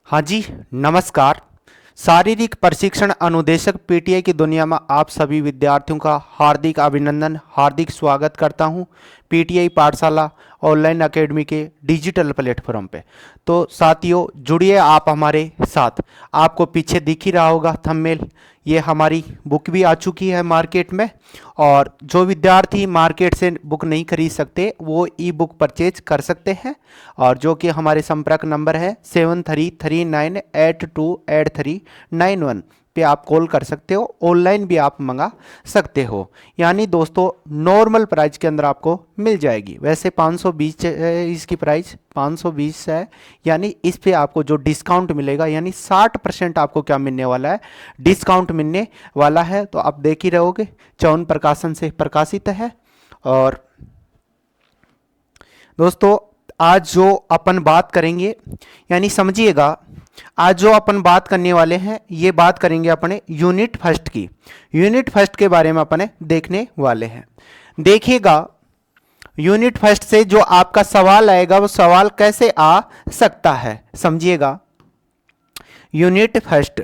हाँ जी, नमस्कार। शारीरिक प्रशिक्षण अनुदेशक पीटीआई की दुनिया में आप सभी विद्यार्थियों का हार्दिक अभिनंदन, हार्दिक स्वागत करता हूं पीटीआई पाठशाला ऑनलाइन एकेडमी के डिजिटल प्लेटफॉर्म पे। तो साथियों, जुड़िए आप हमारे साथ। आपको पीछे दिख ही रहा होगा थंबनेल, ये हमारी बुक भी आ चुकी है मार्केट में। और जो विद्यार्थी मार्केट से बुक नहीं खरीद सकते वो ई बुक परचेज कर सकते हैं, और जो कि हमारे संपर्क नंबर है 7339828391 पे आप कॉल कर सकते हो। ऑनलाइन भी आप मंगा सकते हो, यानी दोस्तों नॉर्मल प्राइस के अंदर आपको मिल जाएगी। वैसे 520 है इसकी प्राइस, 520 है, यानी इस पे आपको जो डिस्काउंट मिलेगा यानी 60% आपको क्या मिलने वाला है, डिस्काउंट मिलने वाला है। तो आप देख ही रहोगे, चौन प्रकाशन से प्रकाशित है। और दोस्तों आज जो अपन बात करेंगे, यानी समझिएगा, आज जो अपन बात करने वाले हैं ये बात करेंगे अपने यूनिट फर्स्ट की। यूनिट फर्स्ट के बारे में अपने देखने वाले हैं। देखिएगा, यूनिट फर्स्ट से जो आपका सवाल आएगा वो सवाल कैसे आ सकता है, समझिएगा। Unit first,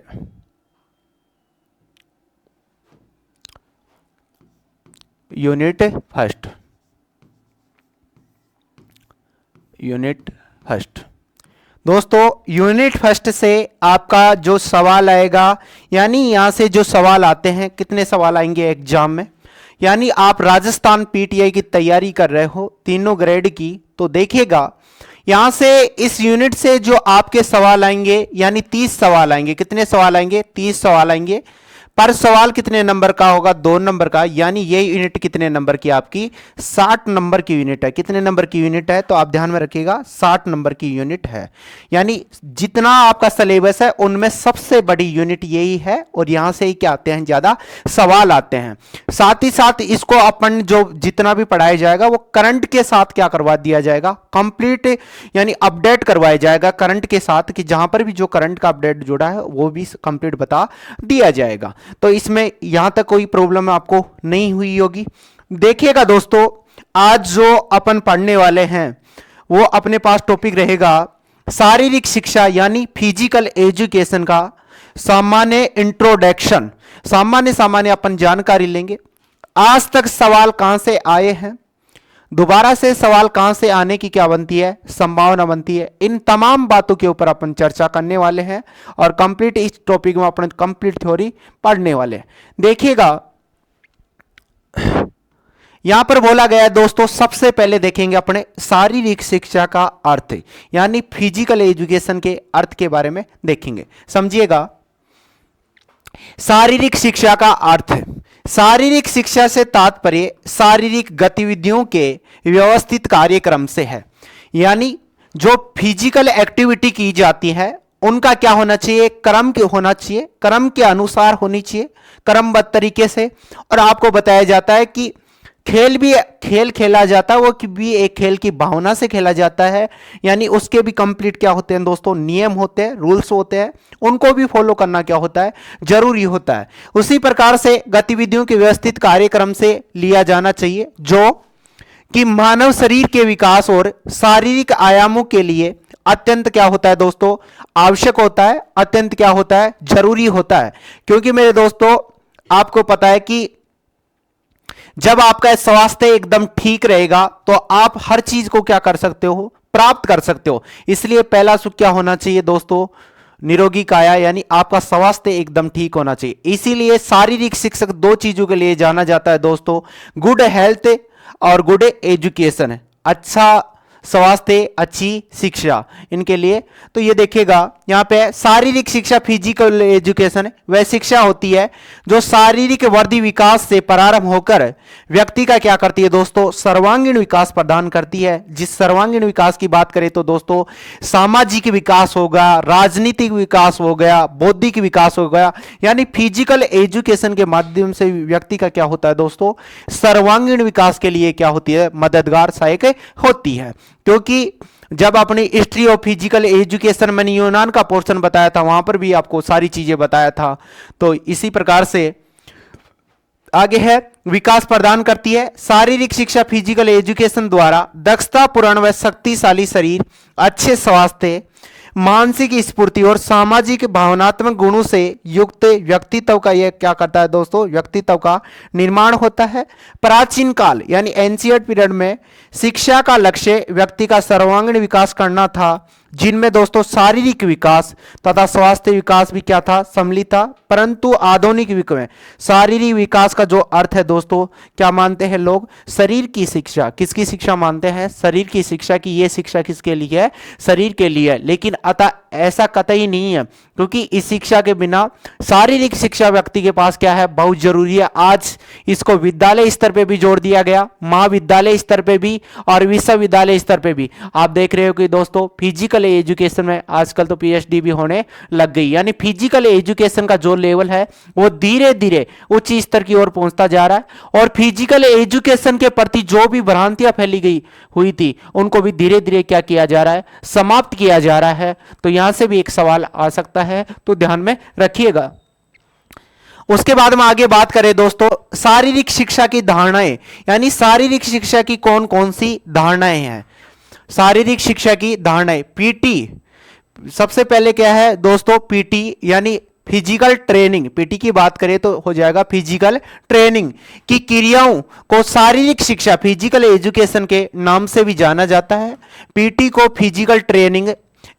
unit first, unit first. दोस्तों यूनिट फर्स्ट से आपका जो सवाल आएगा, यानी यहां से जो सवाल आते हैं, कितने सवाल आएंगे एग्जाम में, यानी आप राजस्थान पीटीआई की तैयारी कर रहे हो तीनों ग्रेड की, तो देखिएगा यहां से इस यूनिट से जो आपके सवाल आएंगे, यानी 30 सवाल आएंगे। कितने सवाल आएंगे? 30 सवाल आएंगे। पर सवाल कितने नंबर का होगा? 2 नंबर का। यानी ये यूनिट कितने नंबर की आपकी? 60 नंबर की यूनिट है। कितने नंबर की यूनिट है? तो आप ध्यान में रखिएगा, 60 नंबर की यूनिट है। यानी जितना आपका सिलेबस है उनमें सबसे बड़ी यूनिट यही है, और यहां से ही क्या आते हैं, ज्यादा सवाल आते हैं। साथ ही साथ इसको अपन जो जितना भी पढ़ाया जाएगा वो करंट के साथ क्या करवा दिया जाएगा, कंप्लीट, यानी अपडेट करवाया जाएगा करंट के साथ, कि जहां पर भी जो करंट का अपडेट जुड़ा है वो भी कंप्लीट बता दिया जाएगा। तो इसमें यहां तक कोई प्रॉब्लम आपको नहीं हुई होगी। देखिएगा दोस्तों, आज जो अपन पढ़ने वाले हैं वो अपने पास टॉपिक रहेगा शारीरिक शिक्षा, यानी फिजिकल एजुकेशन का सामान्य इंट्रोडक्शन। सामान्य अपन जानकारी लेंगे। आज तक सवाल कहां से आए हैं, दोबारा से सवाल कहां से आने की क्या बनती है, संभावना बनती है, इन तमाम बातों के ऊपर अपन चर्चा करने वाले हैं। और कंप्लीट इस टॉपिक में अपन कंप्लीट थ्योरी पढ़ने वाले हैं। देखिएगा, यहां पर बोला गया है दोस्तों, सबसे पहले देखेंगे अपने शारीरिक शिक्षा का अर्थ, यानी फिजिकल एजुकेशन के अर्थ के बारे में देखेंगे। समझिएगा, शारीरिक शिक्षा का अर्थ है, शारीरिक शिक्षा से तात्पर्य शारीरिक गतिविधियों के व्यवस्थित कार्यक्रम से है। यानी जो फिजिकल एक्टिविटी की जाती है उनका क्या होना चाहिए, क्रम के होना चाहिए, क्रम के अनुसार होनी चाहिए, क्रमबद्ध तरीके से। और आपको बताया जाता है कि खेल खेला जाता है, वो भी एक खेल की भावना से खेला जाता है। यानी उसके भी कंप्लीट क्या होते हैं दोस्तों, नियम होते हैं, रूल्स होते हैं, उनको भी फॉलो करना क्या होता है, जरूरी होता है। उसी प्रकार से गतिविधियों के व्यवस्थित कार्यक्रम से लिया जाना चाहिए, जो कि मानव शरीर के विकास और शारीरिक आयामों के लिए अत्यंत क्या होता है दोस्तों, आवश्यक होता है, अत्यंत क्या होता है, जरूरी होता है। क्योंकि मेरे दोस्तों आपको पता है कि जब आपका स्वास्थ्य एकदम ठीक रहेगा तो आप हर चीज को क्या कर सकते हो, प्राप्त कर सकते हो। इसलिए पहला सुख क्या होना चाहिए दोस्तों, निरोगी काया, यानी आपका स्वास्थ्य एकदम ठीक होना चाहिए। इसीलिए शारीरिक शिक्षक 2 चीजों के लिए जाना जाता है दोस्तों, गुड हेल्थ और गुड एजुकेशन है, अच्छा स्वास्थ्य, अच्छी शिक्षा, इनके लिए। तो ये देखिएगा यहां पे शारीरिक शिक्षा फिजिकल एजुकेशन है, वह शिक्षा होती है जो शारीरिक वृद्धि विकास से प्रारंभ होकर व्यक्ति का क्या करती है दोस्तों, सर्वांगीण विकास प्रदान करती है। जिस सर्वांगीण विकास की बात करें तो दोस्तों सामाजिक विकास होगा, राजनीतिक विकास हो गया, बौद्धिक विकास हो गया। यानी फिजिकल एजुकेशन के माध्यम से व्यक्ति का क्या होता है दोस्तों, सर्वांगीण विकास के लिए क्या होती है, मददगार, सहायक होती है। क्योंकि जब अपनी हिस्ट्री ऑफ फिजिकल एजुकेशन मैंने यूनान का पोर्शन बताया था, वहां पर भी आपको सारी चीजें बताया था। तो इसी प्रकार से आगे है, विकास प्रदान करती है। शारीरिक शिक्षा फिजिकल एजुकेशन द्वारा दक्षतापूर्ण व शक्तिशाली शरीर, अच्छे स्वास्थ्य, मानसिक स्फूर्ति और सामाजिक भावनात्मक गुणों से युक्त व्यक्तित्व का यह क्या करता है दोस्तों, व्यक्तित्व का निर्माण होता है। प्राचीन काल यानी एंशिएंट पीरियड में शिक्षा का लक्ष्य व्यक्ति का सर्वांगीण विकास करना था, जिनमें दोस्तों शारीरिक विकास तथा स्वास्थ्य विकास भी क्या था, सम्मिलित था। परंतु आधुनिक युग में शारीरिक विकास का जो अर्थ है दोस्तों, क्या मानते हैं लोग, शरीर की शिक्षा। किसकी शिक्षा मानते हैं, शरीर की शिक्षा की। ये शिक्षा किसके लिए है, शरीर के लिए। लेकिन अतः ऐसा कतई नहीं है, क्योंकि इस शिक्षा के बिना शारीरिक शिक्षा व्यक्ति के पास क्या है, बहुत जरूरी है। आज इसको विद्यालय स्तर पे भी जोड़ दिया गया, महाविद्यालय स्तर पे भी और विश्वविद्यालय स्तर पे भी। आप देख रहे हो कि दोस्तों फिजिकल एजुकेशन में आजकल तो पीएचडी भी होने लग गई, यानी फिजिकल एजुकेशन का जो लेवल है वो धीरे धीरे उच्च स्तर की ओर पहुंचता जा रहा है। और फिजिकल एजुकेशन के प्रति जो भी भ्रांतियां फैली गई हुई थी, उनको भी धीरे धीरे क्या किया जा रहा है, समाप्त किया जा रहा है। तो यहां से भी एक सवाल आ सकता है, तो ध्यान में रखिएगा। उसके बाद में आगे बात करें दोस्तों शारीरिक शिक्षा की धारणाएं, यानी शारीरिक शिक्षा की कौन कौन सी धारणाएं हैं। शारीरिक शिक्षा की धारणाएं, पीटी सबसे पहले क्या है दोस्तों, पीटी यानी फिजिकल ट्रेनिंग। पीटी की बात करें तो हो जाएगा फिजिकल ट्रेनिंग की क्रियाओं को शारीरिक शिक्षा, फिजिकल एजुकेशन के नाम से भी जाना जाता है। पीटी को फिजिकल ट्रेनिंग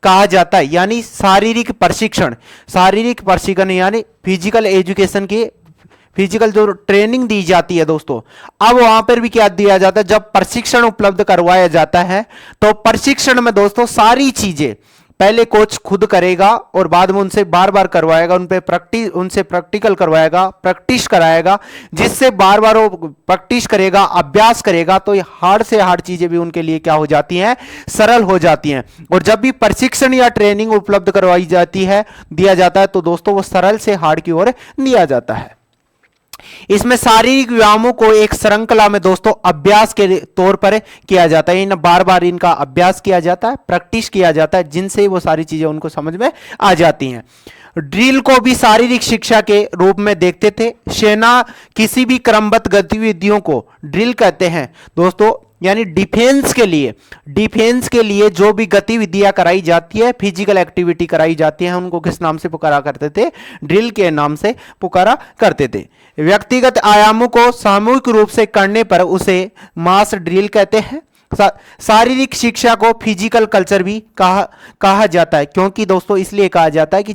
कहा जाता है, यानी शारीरिक प्रशिक्षण। शारीरिक प्रशिक्षण यानी फिजिकल एजुकेशन की फिजिकल जो ट्रेनिंग दी जाती है दोस्तों। अब वहां पर भी क्या दिया जाता है, जब प्रशिक्षण उपलब्ध करवाया जाता है तो प्रशिक्षण में दोस्तों सारी चीजें पहले कोच खुद करेगा और बाद में उनसे बार बार करवाएगा, उनसे प्रैक्टिकल करवाएगा, प्रैक्टिस कराएगा, जिससे बार बार वो प्रैक्टिस करेगा, अभ्यास करेगा, तो ये हार्ड से हार्ड चीजें भी उनके लिए क्या हो जाती हैं, सरल हो जाती हैं। और जब भी प्रशिक्षण या ट्रेनिंग उपलब्ध करवाई जाती है, दिया जाता है, तो दोस्तों वो सरल से हार्ड की ओर दिया जाता है। इसमें शारीरिक व्यायामों को एक श्रृंखला में दोस्तों अभ्यास के तौर पर किया जाता है। इन बार बार इनका अभ्यास किया जाता है, प्रैक्टिस किया जाता है, जिनसे वो सारी चीजें उनको समझ में आ जाती हैं। ड्रिल को भी शारीरिक शिक्षा के रूप में देखते थे। सेना किसी भी क्रमबद्ध गतिविधियों को ड्रिल कहते हैं दोस्तों, यानी डिफेंस के लिए जो भी गतिविधियां कराई जाती है, फिजिकल एक्टिविटी कराई जाती है, उनको किस नाम से पुकारा करते थे, ड्रिल के नाम से पुकारा करते थे। व्यक्तिगत आयामों को सामूहिक रूप से करने पर उसे मास ड्रिल कहते हैं। शारीरिक शिक्षा को फिजिकल कल्चर भी कहा जाता है, क्योंकि दोस्तों इसलिए कहा जाता है कि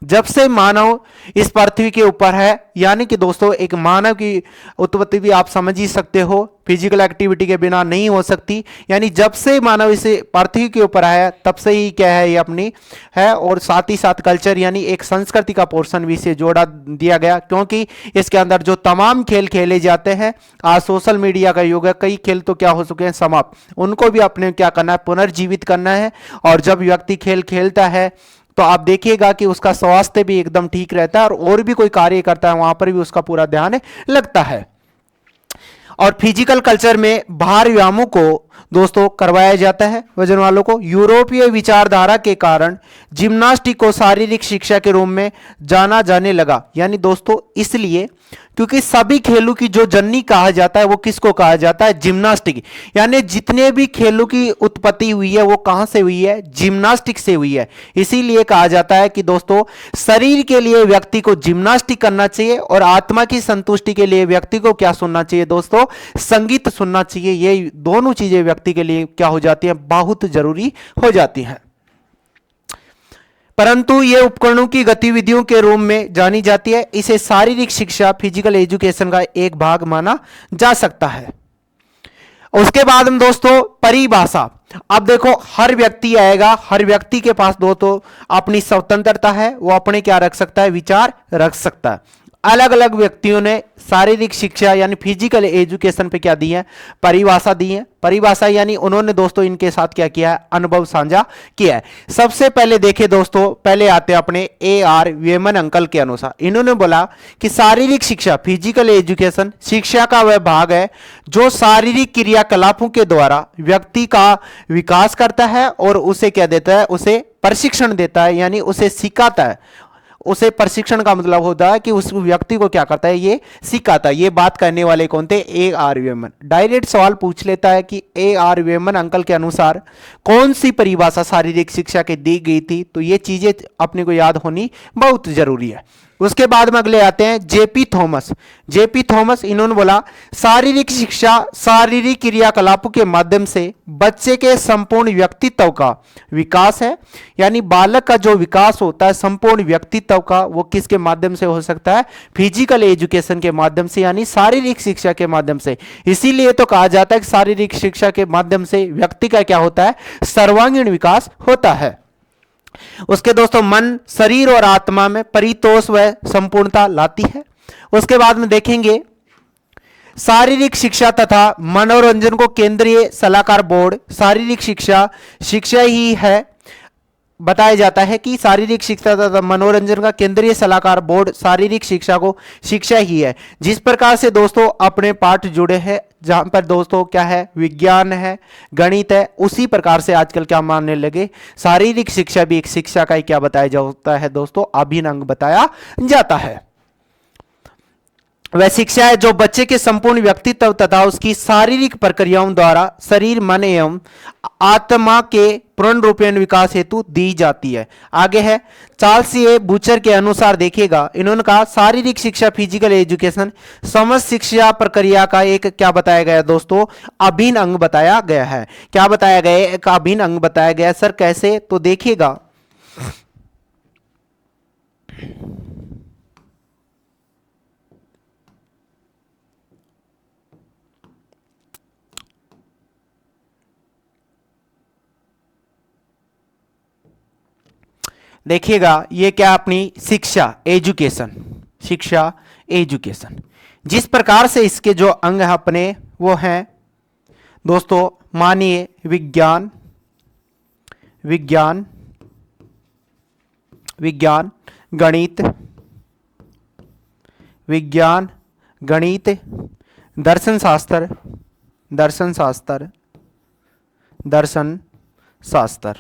जब से मानव इस पृथ्वी के ऊपर है, यानी कि दोस्तों एक मानव की उत्पत्ति भी आप समझ ही सकते हो, फिजिकल एक्टिविटी के बिना नहीं हो सकती। यानी जब से मानव इस पृथ्वी के ऊपर आया तब से ही क्या है, ये अपनी है। और साथ ही साथ कल्चर यानी एक संस्कृति का पोर्शन भी इसे जोड़ा दिया गया, क्योंकि इसके अंदर जो तमाम खेल खेले जाते हैं, आज सोशल मीडिया का युग है, कई खेल तो क्या हो चुके हैं, समाप्त। उनको भी अपने क्या करना है, पुनर्जीवित करना है। और जब व्यक्ति खेल खेलता है तो आप देखिएगा कि उसका स्वास्थ्य भी एकदम ठीक रहता है, और भी कोई कार्य करता है वहां पर भी उसका पूरा ध्यान लगता है। और फिजिकल कल्चर में भार व्यायामों को दोस्तों करवाया जाता है वजन वालों को। यूरोपीय विचारधारा के कारण जिम्नास्टिक को शारीरिक शिक्षा के रूप में जाना जाने लगा, यानी दोस्तों इसलिए क्योंकि सभी खेलों की जो जननी कहा जाता है वो किसको कहा जाता है, जिम्नास्टिक। यानी जितने भी खेलों की उत्पत्ति हुई है वो कहां से हुई है, जिम्नास्टिक से हुई है। इसीलिए कहा जाता है कि दोस्तों शरीर के लिए व्यक्ति को जिम्नास्टिक करना चाहिए, और आत्मा की संतुष्टि के लिए व्यक्ति को क्या सुनना चाहिए दोस्तों, संगीत सुनना चाहिए। ये दोनों चीजें व्यक्ति के लिए क्या हो जाती हैं, बहुत जरूरी हो जाती हैं। परंतु ये उपकरणों की गतिविधियों के रूप में जानी जाती है। इसे शारीरिक शिक्षा, फिजिकल एजुकेशन का एक भाग माना जा सकता है। उसके बाद हम दोस्तों परिभाषा। अब देखो हर व्यक्ति आएगा, हर व्यक्ति के पास दोस्तों अपनी स्वतंत्रता है, वो अपने क्या रख सकता है, विचार रख सकता है। अलग अलग व्यक्तियों ने शारीरिक शिक्षा यानी फिजिकल एजुकेशन पे क्या दी है, परिभाषा दी है। परिभाषा यानी उन्होंने दोस्तों इनके साथ क्या किया है, अनुभव साझा किया है। सबसे पहले देखें दोस्तों, पहले आते हैं अपने AR वेमन अंकल के अनुसार। इन्होंने बोला कि शारीरिक शिक्षा, फिजिकल एजुकेशन शिक्षा का वह भाग है जो शारीरिक क्रियाकलापों के द्वारा व्यक्ति का विकास करता है और उसे क्या देता है, उसे प्रशिक्षण देता है, यानी उसे सिखाता है, उसे प्रशिक्षण का मतलब होता है कि उस व्यक्ति को क्या करता है, ये सिखाता है। ये बात करने वाले कौन थे, ए आर वेमन। डायरेक्ट सवाल पूछ लेता है कि ए आर वेमन अंकल के अनुसार कौन सी परिभाषा शारीरिक शिक्षा की दी गई थी। तो ये चीजें अपने को याद होनी बहुत जरूरी है। उसके बाद में अगले आते हैं जेपी थॉमस। जेपी थॉमस इन्होंने बोला शारीरिक शिक्षा शारीरिक क्रियाकलापों के माध्यम से बच्चे के संपूर्ण व्यक्तित्व का विकास है। यानी बालक का जो विकास होता है संपूर्ण व्यक्तित्व का, वो किसके माध्यम से हो सकता है, फिजिकल एजुकेशन के माध्यम से, यानी शारीरिक शिक्षा के माध्यम से। इसीलिए तो कहा जाता है कि शारीरिक शिक्षा के माध्यम से व्यक्ति का क्या होता है, सर्वांगीण विकास होता है। उसके दोस्तों मन, शरीर और आत्मा में परितोष व संपूर्णता लाती है। उसके बाद में देखेंगे शारीरिक शिक्षा तथा मनोरंजन को केंद्रीय सलाहकार बोर्ड शारीरिक शिक्षा ही है। बताया जाता है कि शारीरिक शिक्षा तथा मनोरंजन का केंद्रीय सलाहकार बोर्ड शारीरिक शिक्षा को शिक्षा ही है। जिस प्रकार से दोस्तों अपने पाठ जुड़े हैं, जहां पर दोस्तों क्या है, विज्ञान है, गणित है, उसी प्रकार से आजकल क्या मानने लगे, शारीरिक शिक्षा भी एक शिक्षा का ही क्या बताया जाता है दोस्तों, अभिन्न अंग बताया जाता है। वह शिक्षा है जो बच्चे के संपूर्ण व्यक्तित्व तथा उसकी शारीरिक प्रक्रियाओं द्वारा शरीर, मन एवं आत्मा के पूर्णरूपेण विकास हेतु दी जाती है। आगे है चार्ल्स ए बूचर के अनुसार देखिएगा, इन्होंने कहा शारीरिक शिक्षा फिजिकल एजुकेशन समस्त शिक्षा प्रक्रिया का एक क्या बताया गया दोस्तों, अभिन्न अंग बताया गया है। क्या बताया गया, एक अभिन्न अंग बताया गया। सर कैसे, तो देखिएगा देखिएगा ये क्या अपनी शिक्षा एजुकेशन जिस प्रकार से इसके जो अंग है अपने वो हैं दोस्तों, मानिए विज्ञान गणित, दर्शन शास्त्र।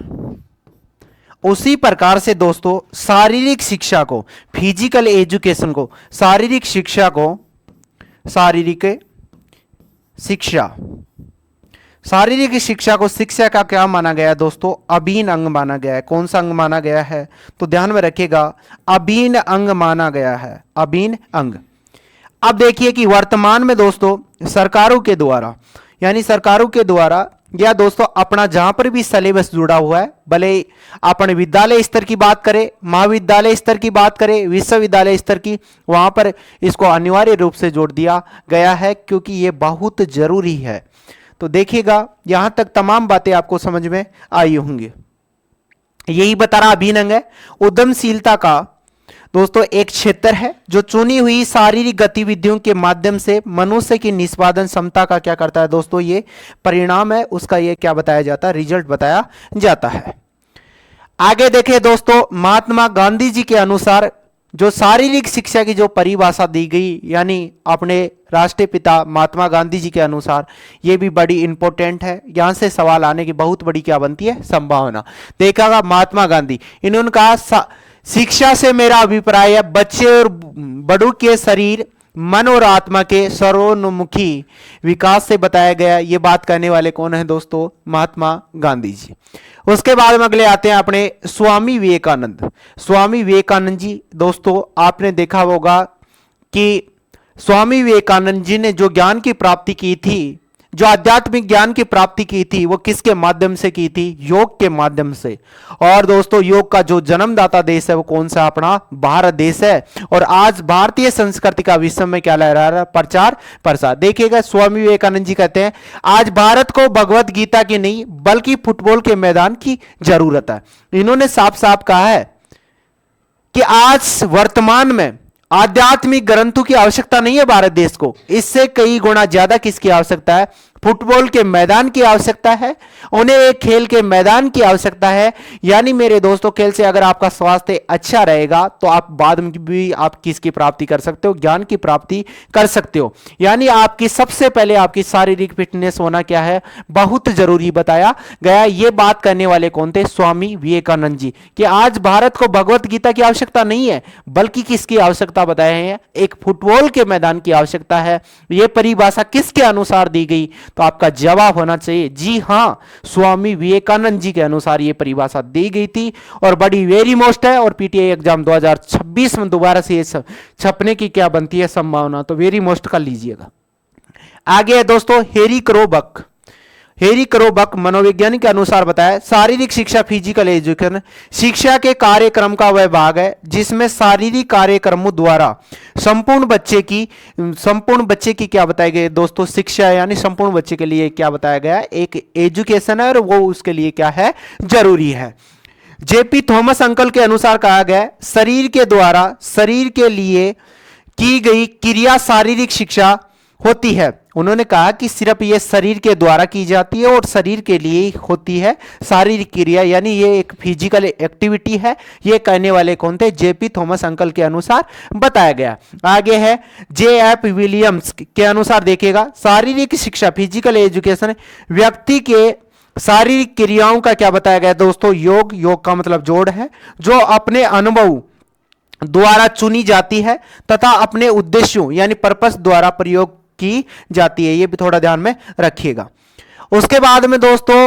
उसी प्रकार से दोस्तों शारीरिक शिक्षा को, फिजिकल एजुकेशन को, शारीरिक शिक्षा को शिक्षा का क्या माना गया है दोस्तों, अभिन्न अंग माना गया है। कौन सा अंग माना गया है, तो ध्यान में रखिएगा अभिन्न अंग माना गया है, अभिन्न अंग। अब देखिए कि वर्तमान में दोस्तों सरकारों के द्वारा या दोस्तों अपना जहां पर भी सिलेबस जुड़ा हुआ है, भले अपन विद्यालय स्तर की बात करें, महाविद्यालय स्तर की बात करें, विश्वविद्यालय स्तर की, वहां पर इसको अनिवार्य रूप से जोड़ दिया गया है क्योंकि ये बहुत जरूरी है। तो देखिएगा यहां तक तमाम बातें आपको समझ में आई होंगी। यही बता रहा अभिन्न अंग है। उद्यमशीलता का दोस्तों एक क्षेत्र है जो चुनी हुई शारीरिक गतिविधियों के माध्यम से मनुष्य की निष्पादन क्षमता का क्या करता है दोस्तों, ये परिणाम है, उसका ये क्या बताया जाता है, रिजल्ट बताया जाता है। आगे देखें दोस्तों, महात्मा गांधी जी के अनुसार जो शारीरिक शिक्षा की जो परिभाषा दी गई, यानी अपने राष्ट्रीय पिता महात्मा गांधी जी के अनुसार, ये भी बड़ी इंपॉर्टेंट है। यहां से सवाल आने की बहुत बड़ी क्या बनती है, संभावना। देखा महात्मा गांधी, इन्होंने कहा शिक्षा से मेरा अभिप्राय है बच्चे और बड़ों के शरीर, मन और आत्मा के सर्वोन्मुखी विकास से बताया गया। ये बात करने वाले कौन है दोस्तों, महात्मा गांधी जी। उसके बाद में अगले आते हैं अपने स्वामी विवेकानंद जी। दोस्तों आपने देखा होगा कि स्वामी विवेकानंद जी ने जो ज्ञान की प्राप्ति की थी, जो आध्यात्मिक ज्ञान की प्राप्ति की थी, वो किसके माध्यम से की थी, योग के माध्यम से। और दोस्तों योग का जो जन्मदाता देश है वो कौन सा, अपना भारत देश है। और आज भारतीय संस्कृति का विश्व में क्या लहरा रहा है, प्रचार प्रसार। देखिएगा स्वामी विवेकानंद जी कहते हैं आज भारत को भगवत गीता की नहीं बल्कि फुटबॉल के मैदान की जरूरत है। इन्होंने साफ साफ कहा है कि आज वर्तमान में आध्यात्मिक ग्रंथों की आवश्यकता नहीं है भारत देश को, इससे कई गुना ज्यादा किसकी आवश्यकता है, फुटबॉल के मैदान की आवश्यकता है, उन्हें एक खेल के मैदान की आवश्यकता है। यानी मेरे दोस्तों, खेल से अगर आपका स्वास्थ्य अच्छा रहेगा तो आप बाद में भी आप किसकी प्राप्ति कर सकते हो, ज्ञान की प्राप्ति कर सकते हो। यानी आपकी सबसे पहले आपकी शारीरिक फिटनेस होना क्या है, बहुत जरूरी बताया गया। ये बात करने वाले कौन थे, स्वामी विवेकानंद जी, कि आज भारत को भगवत गीता की आवश्यकता नहीं है, बल्कि किसकी आवश्यकता बताए हैं, एक फुटबॉल के मैदान की आवश्यकता है। यह परिभाषा किसके अनुसार दी गई, तो आपका जवाब होना चाहिए जी हां, स्वामी विवेकानंद जी के अनुसार यह परिभाषा दी गई थी। और बड़ी वेरी मोस्ट है, और पीटीआई एग्जाम 2026 में दोबारा से छपने की क्या बनती है संभावना, तो वेरी मोस्ट कर लीजिएगा। आगे है दोस्तों हेरी क्रोबक। हेरी क्रोबक मनोवैज्ञानिक के अनुसार बताया, शारीरिक शिक्षा फिजिकल एजुकेशन शिक्षा के कार्यक्रम का वह भाग है जिसमें शारीरिक कार्यक्रमों द्वारा संपूर्ण बच्चे की क्या बताया गया दोस्तों, शिक्षा, यानी संपूर्ण बच्चे के लिए क्या बताया गया, एक एजुकेशन है और वो उसके लिए क्या है, जरूरी है। जेपी थॉमस अंकल के अनुसार कहा गया, शरीर के द्वारा शरीर के लिए की गई क्रिया शारीरिक शिक्षा होती है। उन्होंने कहा कि सिर्फ ये शरीर के द्वारा की जाती है और शरीर के लिए होती है शारीरिक क्रिया, यानी ये एक फिजिकल एक्टिविटी है। ये कहने वाले कौन थे, जेपी थॉमस अंकल के अनुसार बताया गया। आगे है जे.एफ. विलियम्स के अनुसार देखिएगा, शारीरिक शिक्षा फिजिकल एजुकेशन व्यक्ति के शारीरिक क्रियाओं का क्या बताया गया दोस्तों, योग का मतलब जोड़ है, जो अपने अनुभव द्वारा चुनी जाती है तथा अपने उद्देश्यों यानी पर्पस द्वारा प्रयोग की जाती है। ये भी थोड़ा ध्यान में रखिएगा। उसके बाद में दोस्तों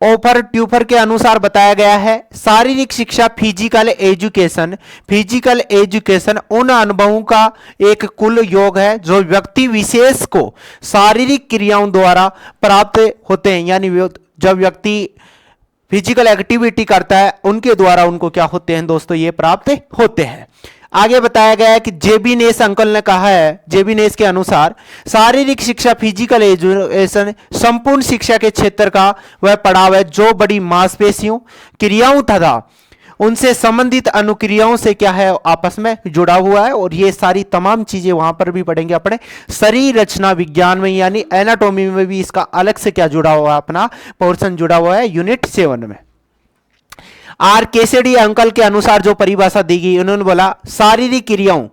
ओफर ट्यूफर के अनुसार बताया गया है, शारीरिक शिक्षा फिजिकल एजुकेशन उन अनुभवों का एक कुल योग है जो व्यक्ति विशेष को शारीरिक क्रियाओं द्वारा प्राप्त होते हैं। यानी जब व्यक्ति फिजिकल एक्टिविटी करता है उनके द्वारा उनको क्या होते हैं दोस्तों, ये प्राप्त होते हैं। आगे बताया गया है कि जेबी नेस अंकल ने कहा है, जेबी नेस के अनुसार शारीरिक शिक्षा फिजिकल एजुकेशन संपूर्ण शिक्षा के क्षेत्र का वह पड़ाव है जो बड़ी मांसपेशियों क्रियाओं तथा उनसे संबंधित अनुक्रियाओं से क्या है, आपस में जुड़ा हुआ है। और ये सारी तमाम चीजें वहां पर भी पढ़ेंगे अपने शरीर रचना विज्ञान में, यानी एनाटॉमी में भी इसका अलग से क्या जुड़ा हुआ है, अपना पोर्शन जुड़ा हुआ है यूनिट 7 में। आर केसेडी अंकल के अनुसार जो परिभाषा दी गई, उन्होंने बोला शारीरिक क्रियाओं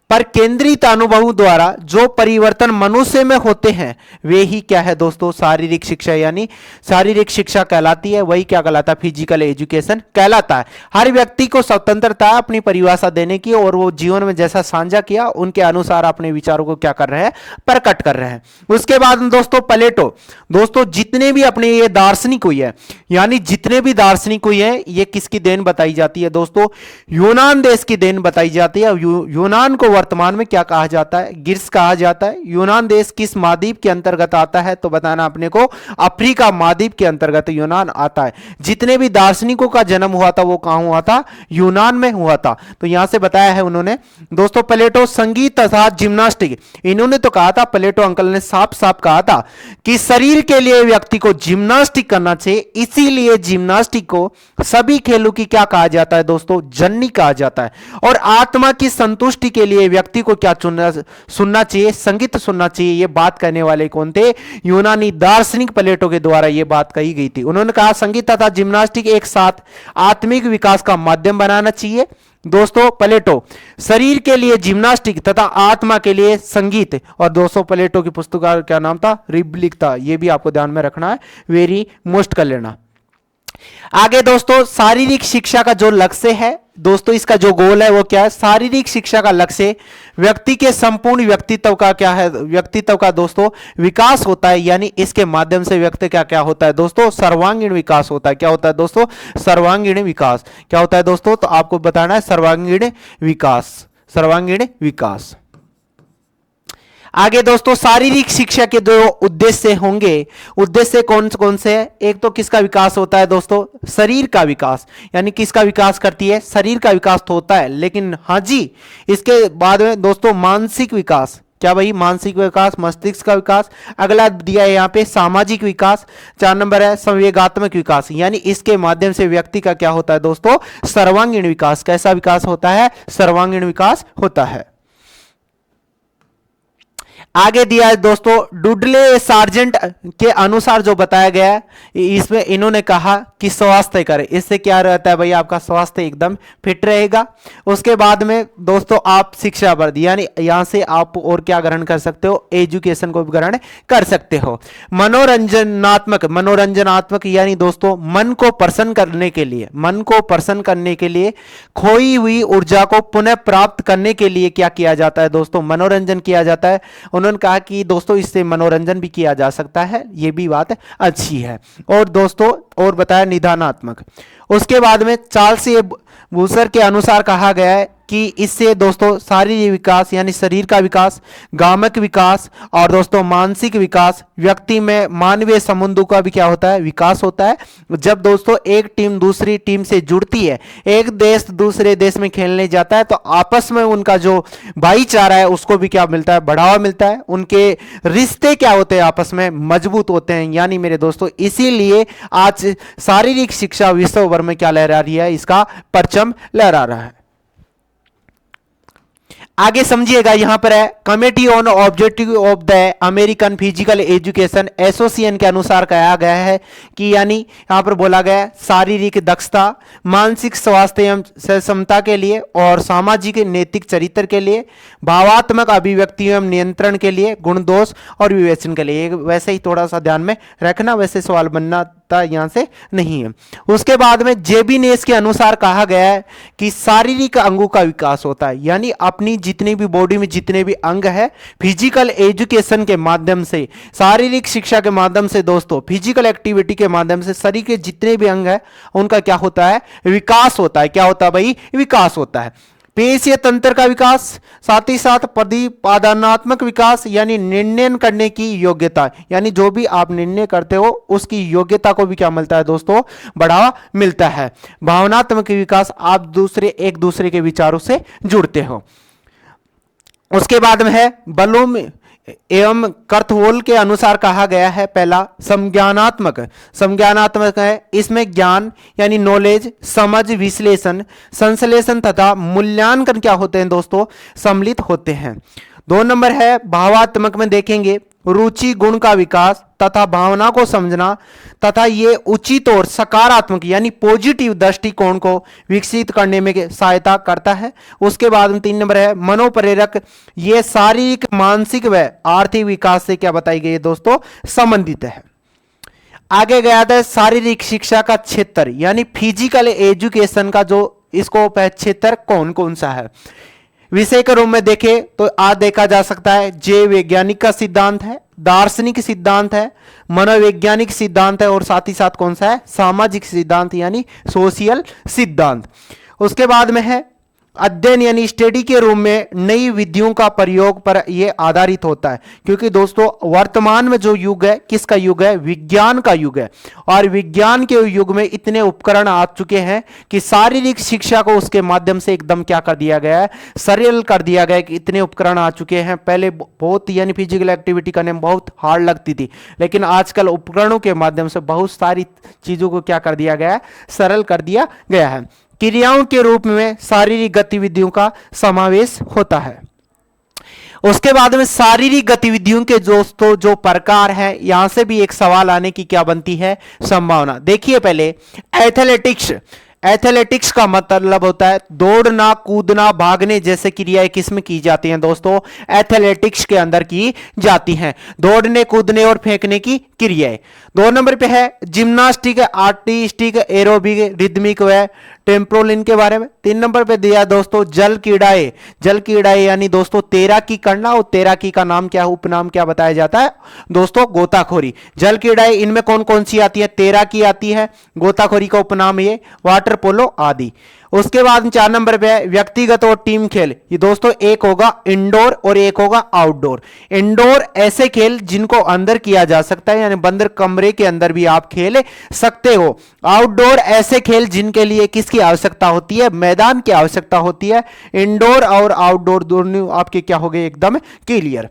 पर केंद्रित अनुभवों द्वारा जो परिवर्तन मनुष्य में होते हैं वे ही क्या है दोस्तों, शारीरिक शिक्षा, यानी शारीरिक शिक्षा कहलाती है। वही क्या कहलाता है, फिजिकल एजुकेशन कहलाता है। हर व्यक्ति को स्वतंत्रता अपनी परिभाषा देने की, और वो जीवन में जैसा साझा किया उनके अनुसार अपने विचारों को क्या कर रहे हैं, प्रकट कर रहे हैं। उसके बाद दोस्तों प्लेटो, दोस्तों जितने भी अपने ये दार्शनिक हुई है, यानी जितने भी दार्शनिक हुई है, ये किसकी देन बताई जाती है दोस्तों, यूनान देश की देन बताई जाती है। यूनान को वर्तमान में क्या कहा जाता है, ग्रीस कहा जाता है। यूनान देश किस महाद्वीप के अंतर्गत आता है, तो बताना अपने को, अफ्रीका महाद्वीप के अंतर्गत यूनान आता है। जितने भी दार्शनिकों का जन्म हुआ था वो कहां हुआ था, यूनान में हुआ था। तो यहां से बताया है उन्होंने दोस्तों प्लेटो संगीत तथा जिम्नास्टिक, इन्होंने तो कहा था, प्लेटो अंकल ने साफ साफ कहा था कि शरीर के लिए व्यक्ति को जिम्नास्टिक करना चाहिए। इसीलिए जिम्नास्टिक को सभी खेलों की क्या कहा जाता है दोस्तों, जननी कहा जाता है। और आत्मा की संतुष्टि के लिए व्यक्ति को क्या सुनना चाहिए, संगीत सुनना चाहिए। यह बात कहने वाले कौन थे, यूनानी दार्शनिक प्लेटो के द्वारा यह बात कही गई थी। उन्होंने कहा संगीत तथा जिम्नास्टिक एक साथ आत्मिक विकास का माध्यम बनाना चाहिए। दोस्तों प्लेटो शरीर के लिए जिम्नास्टिक तथा आत्मा के लिए संगीत, और दोस्तों प्लेटो की पुस्तक का क्या नाम था, रिपब्लिक था। यह भी आपको ध्यान में रखना है, वेरी मोस्ट कर लेना। आगे दोस्तों शारीरिक शिक्षा का जो लक्ष्य है दोस्तों, इसका जो गोल है वो क्या है, शारीरिक शिक्षा का लक्ष्य व्यक्ति के संपूर्ण व्यक्तित्व का क्या है, व्यक्तित्व का दोस्तों विकास होता है। यानी इसके माध्यम से व्यक्ति क्या क्या होता है दोस्तों, सर्वांगीण विकास होता है। क्या होता है दोस्तों, सर्वांगीण विकास। क्या होता है दोस्तों, तो आपको बताना है सर्वांगीण विकास, सर्वांगीण विकास। आगे दोस्तों शारीरिक शिक्षा के जो उद्देश्य होंगे, उद्देश्य कौन कौन से हैं, एक तो किसका विकास होता है दोस्तों, शरीर का विकास। यानी किसका विकास करती है, शरीर का विकास तो होता है, लेकिन हाँ जी इसके बाद में दोस्तों मानसिक विकास। क्या भाई, मानसिक विकास, मस्तिष्क का विकास। अगला दिया है यहाँ पे सामाजिक विकास। 4 नंबर है संवेगात्मक विकास, यानी इसके माध्यम से व्यक्ति का क्या होता है दोस्तों, सर्वांगीण विकास। कैसा विकास होता है, सर्वांगीण विकास होता है। आगे दिया है दोस्तों, डुडले सार्जेंट के अनुसार जो बताया गया है, इसमें इन्होंने कहा कि स्वास्थ्य करें, इससे क्या रहता है भाई, आपका स्वास्थ्य एकदम फिट रहेगा। उसके बाद में दोस्तों आप शिक्षा वर्धि, यानी यहां से आप और क्या ग्रहण कर सकते हो, एजुकेशन को भी ग्रहण कर सकते हो। मनोरंजनात्मक यानी दोस्तों मन को प्रसन्न करने के लिए, मन को प्रसन्न करने के लिए, खोई हुई ऊर्जा को पुनः प्राप्त करने के लिए क्या किया जाता है दोस्तों, मनोरंजन किया जाता है। उन्होंने कहा कि दोस्तों इससे मनोरंजन भी किया जा सकता है, ये भी बात अच्छी है। और दोस्तों और बताया निदानात्मक। उसके बाद में चार्ल्स ए बूसर के अनुसार कहा गया है कि इससे दोस्तों शारीरिक विकास यानी शरीर का विकास, गामक विकास और दोस्तों मानसिक विकास, व्यक्ति में मानवीय संबंधों का भी क्या होता है, विकास होता है। जब दोस्तों एक टीम दूसरी टीम से जुड़ती है, एक देश दूसरे देश में खेलने जाता है, तो आपस में उनका जो भाईचारा है उसको भी क्या मिलता है, बढ़ावा मिलता है। उनके रिश्ते क्या होते हैं, आपस में मजबूत होते हैं। यानी मेरे दोस्तों इसीलिए आज शारीरिक शिक्षा विश्व भर में क्या लहरा रही है, इसका परचम लहरा रहा है। आगे समझिएगा, यहां पर है committee on objective of the American physical education association के अनुसार कहा गया है कि यानी यहां पर बोला गया है शारीरिक दक्षता, मानसिक स्वास्थ्य एवं क्षमता के लिए और सामाजिक नैतिक चरित्र के लिए, भावात्मक अभिव्यक्ति एवं नियंत्रण के लिए, गुण दोष और विवेचन के लिए। वैसे ही थोड़ा सा ध्यान में रखना, वैसे सवाल बनना यहां से नहीं है। उसके बाद में जेबिनेस के अनुसार कहा गया है कि शारीरिक अंगों का विकास होता है, यानी अपनी जितनी भी बॉडी में जितने भी अंग है, फिजिकल एजुकेशन के माध्यम से, शारीरिक शिक्षा के माध्यम से दोस्तों, फिजिकल एक्टिविटी के माध्यम से शरीर के जितने भी अंग है उनका क्या होता है, विकास होता है। क्या होता है भाई, विकास होता है। पेशीय तंत्र का विकास, साथ ही साथ प्रतिपादनात्मक विकास यानी निर्णय करने की योग्यता, यानी जो भी आप निर्णय करते हो उसकी योग्यता को भी क्या मिलता है दोस्तों, बढ़ावा मिलता है। भावनात्मक विकास, आप एक दूसरे के विचारों से जुड़ते हो। उसके बाद में है बलूम एवं कर्थवोल के अनुसार कहा गया है, पहला संज्ञानात्मक है। इसमें ज्ञान यानी नॉलेज, समझ, विश्लेषण, संश्लेषण तथा मूल्यांकन क्या होते हैं दोस्तों, सम्मिलित होते हैं। 2 नंबर है भावात्मक में देखेंगे रुचि, गुण का विकास तथा भावना को समझना तथा ये उचित और सकारात्मक यानी पॉजिटिव दृष्टिकोण को विकसित करने में सहायता करता है। उसके बाद में 3 नंबर है मनोप्रेरक, ये शारीरिक, मानसिक व आर्थिक विकास से क्या बताई गई है दोस्तों, संबंधित है। आगे गया था शारीरिक शिक्षा का क्षेत्र यानी फिजिकल एजुकेशन का जो स्कोप है, क्षेत्र कौन कौन सा है। विषय के रूप में देखें तो आज देखा जा सकता है जैव वैज्ञानिक का सिद्धांत है, दार्शनिक सिद्धांत है, मनोवैज्ञानिक सिद्धांत है और साथ ही साथ कौन सा है, सामाजिक सिद्धांत यानी सोशियल सिद्धांत। उसके बाद में है अध्ययन यानी स्टडी के रूप में नई विधियों का प्रयोग पर यह आधारित होता है, क्योंकि दोस्तों वर्तमान में जो युग है किसका युग है, विज्ञान का युग है। और विज्ञान के युग में इतने उपकरण आ चुके हैं कि शारीरिक शिक्षा को उसके माध्यम से एकदम क्या कर दिया गया है, सरल कर दिया गया है कि इतने उपकरण आ चुके हैं। पहले बहुत यानी फिजिकल एक्टिविटी करने में बहुत हार्ड लगती थी, लेकिन आजकल उपकरणों के माध्यम से बहुत सारी चीजों को क्या कर दिया गया है, सरल कर दिया गया है। क्रियाओं के रूप में शारीरिक गतिविधियों का समावेश होता है। उसके बाद में शारीरिक गतिविधियों के दोस्तों जो प्रकार है, यहां से भी एक सवाल आने की क्या बनती है, संभावना। देखिए पहले एथलेटिक्स, एथलेटिक्स का मतलब होता है दौड़ना, कूदना, भागने जैसे क्रियाएं किसमें की जाती हैं दोस्तों, एथलेटिक्स के अंदर की जाती हैं, दौड़ने, कूदने और फेंकने की क्रियाएं। 2 नंबर पे है जिम्नास्टिक, आर्टिस्टिक, एरोबिक, रिदमिक व टेम्पोरल, इनके बारे में। 3 नंबर पे दिया दोस्तों जल कीड़ाएं, जल कीड़ाएं यानी दोस्तों तैराकी करना, और तैराकी का नाम क्या, उपनाम क्या बताया जाता है दोस्तों, गोताखोरी। जल कीड़ाएं इनमें कौन कौन सी आती है, तैराकी आती है, गोताखोरी का उपनाम ये वाटर पोलो आदि। उसके बाद 4 नंबर पे है व्यक्तिगत और टीम खेल। ये दोस्तों एक होगा इंडोर और एक होगा आउटडोर। इंडोर ऐसे खेल जिनको अंदर किया जा सकता है, यानी बंद कमरे के अंदर भी आप खेल सकते हो। आउटडोर ऐसे खेल जिनके लिए किसकी आवश्यकता होती है, मैदान की आवश्यकता होती है। इंडोर और आउटडोर दोनों आपके क्या हो गए, एकदम क्लियर।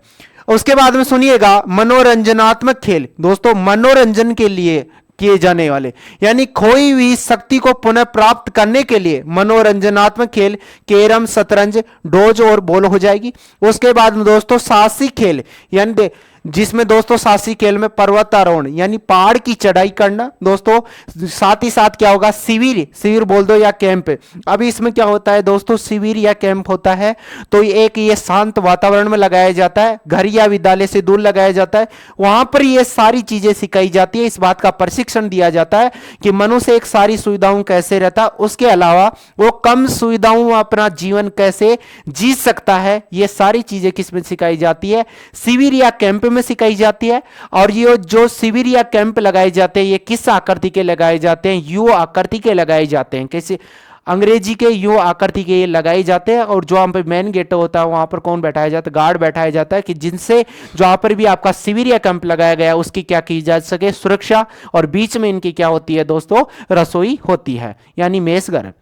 उसके बाद में सुनिएगा मनोरंजनात्मक खेल। दोस्तों मनोरंजन के लिए किए जाने वाले, यानी खोई हुई शक्ति को पुनः प्राप्त करने के लिए मनोरंजनात्मक खेल कैरम, शतरंज, डोज और बॉल हो जाएगी। उसके बाद में दोस्तों साहसिक खेल, यानी जिसमें दोस्तों साहसिक खेल में पर्वतारोहण यानी पहाड़ की चढ़ाई करना दोस्तों, साथ ही साथ क्या होगा शिविर, शिविर बोल दो या कैंप। अभी इसमें क्या होता है दोस्तों, शिविर या कैंप होता है तो एक ये शांत वातावरण में लगाया जाता है, घर या विद्यालय से दूर लगाया जाता है, वहां पर ये सारी चीजें सिखाई जाती है, इस बात का प्रशिक्षण दिया जाता है कि मनुष्य एक सारी सुविधाओं कैसे रहता है, उसके अलावा वो कम सुविधाओं में अपना जीवन कैसे जी सकता है, ये सारी चीजें किसमें सिखाई जाती है, शिविर या कैंप में सिखाई जाती है। और ये जो शिविर या कैंप लगाए जाते हैं ये किस आकृति के लगाए जाते हैं, यू आकृति के लगाए जाते हैं, कैसे अंग्रेजी के यू आकृति के ये लगाए जाते हैं। और जो वहां पर मेन गेट होता है वहां पर कौन बैठाया जाता है, गार्ड बैठाया जाता है कि जिनसे जहां पर भी आपका शिविर या कैंप लगाया गया उसकी क्या की जा सके, सुरक्षा। और बीच में इनकी क्या होती है दोस्तों, रसोई होती है यानी मेस घर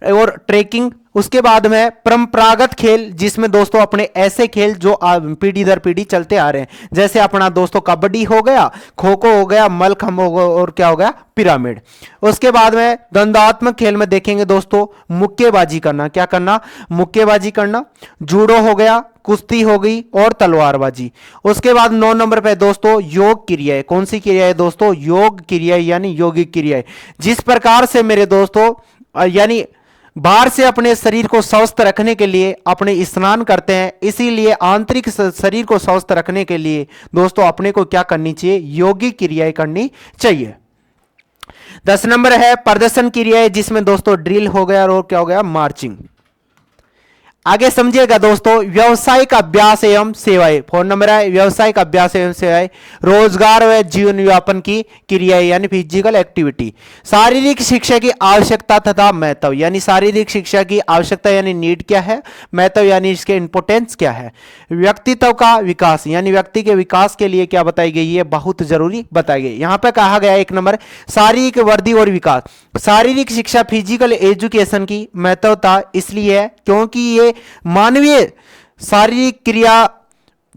और ट्रेकिंग। उसके बाद में परंपरागत खेल, जिसमें दोस्तों अपने ऐसे खेल जो पीढ़ी दर पीढ़ी चलते आ रहे हैं, जैसे अपना दोस्तों कबड्डी हो गया, खो खो हो गया, मलखंभ हो गया और क्या हो गया, पिरामिड। उसके बाद में द्वंद्वात्मक खेल में देखेंगे दोस्तों मुक्केबाजी करना, क्या करना, मुक्केबाजी करना, जूडो हो गया, कुश्ती हो गई और तलवारबाजी। उसके बाद 9 नंबर पे दोस्तों योग क्रियाएं, कौन सी क्रियाएं दोस्तों, योग क्रियाएं यानी यौगिक क्रियाएं। जिस प्रकार से मेरे दोस्तों यानी बाहर से अपने शरीर को स्वस्थ रखने के लिए अपने स्नान करते हैं, इसीलिए आंतरिक शरीर को स्वस्थ रखने के लिए दोस्तों अपने को क्या करनी चाहिए, यौगिक क्रियाएं करनी चाहिए। 10 नंबर है प्रदर्शन क्रियाएं, जिसमें दोस्तों ड्रिल हो गया और क्या हो गया, मार्चिंग। आगे समझिएगा दोस्तों व्यवसायिक अभ्यास एवं सेवाएं, फोन नंबर है व्यवसायिक अभ्यास एवं सेवाएं, रोजगार व जीवन यापन की क्रियाएं यानी फिजिकल एक्टिविटी, शारीरिक शिक्षा की आवश्यकता तथा महत्व, यानी शारीरिक शिक्षा की आवश्यकता यानी नीड क्या है, महत्व यानी इसके इंपोर्टेंस क्या है, व्यक्तित्व का विकास यानी व्यक्ति के विकास के लिए क्या बताई गई है, बहुत जरूरी बताई गई। यहां पर कहा गया 1 नंबर शारीरिक वृद्धि और विकास, शारीरिक शिक्षा फिजिकल एजुकेशन की महत्वता इसलिए है क्योंकि ये मानवीय शारीरिक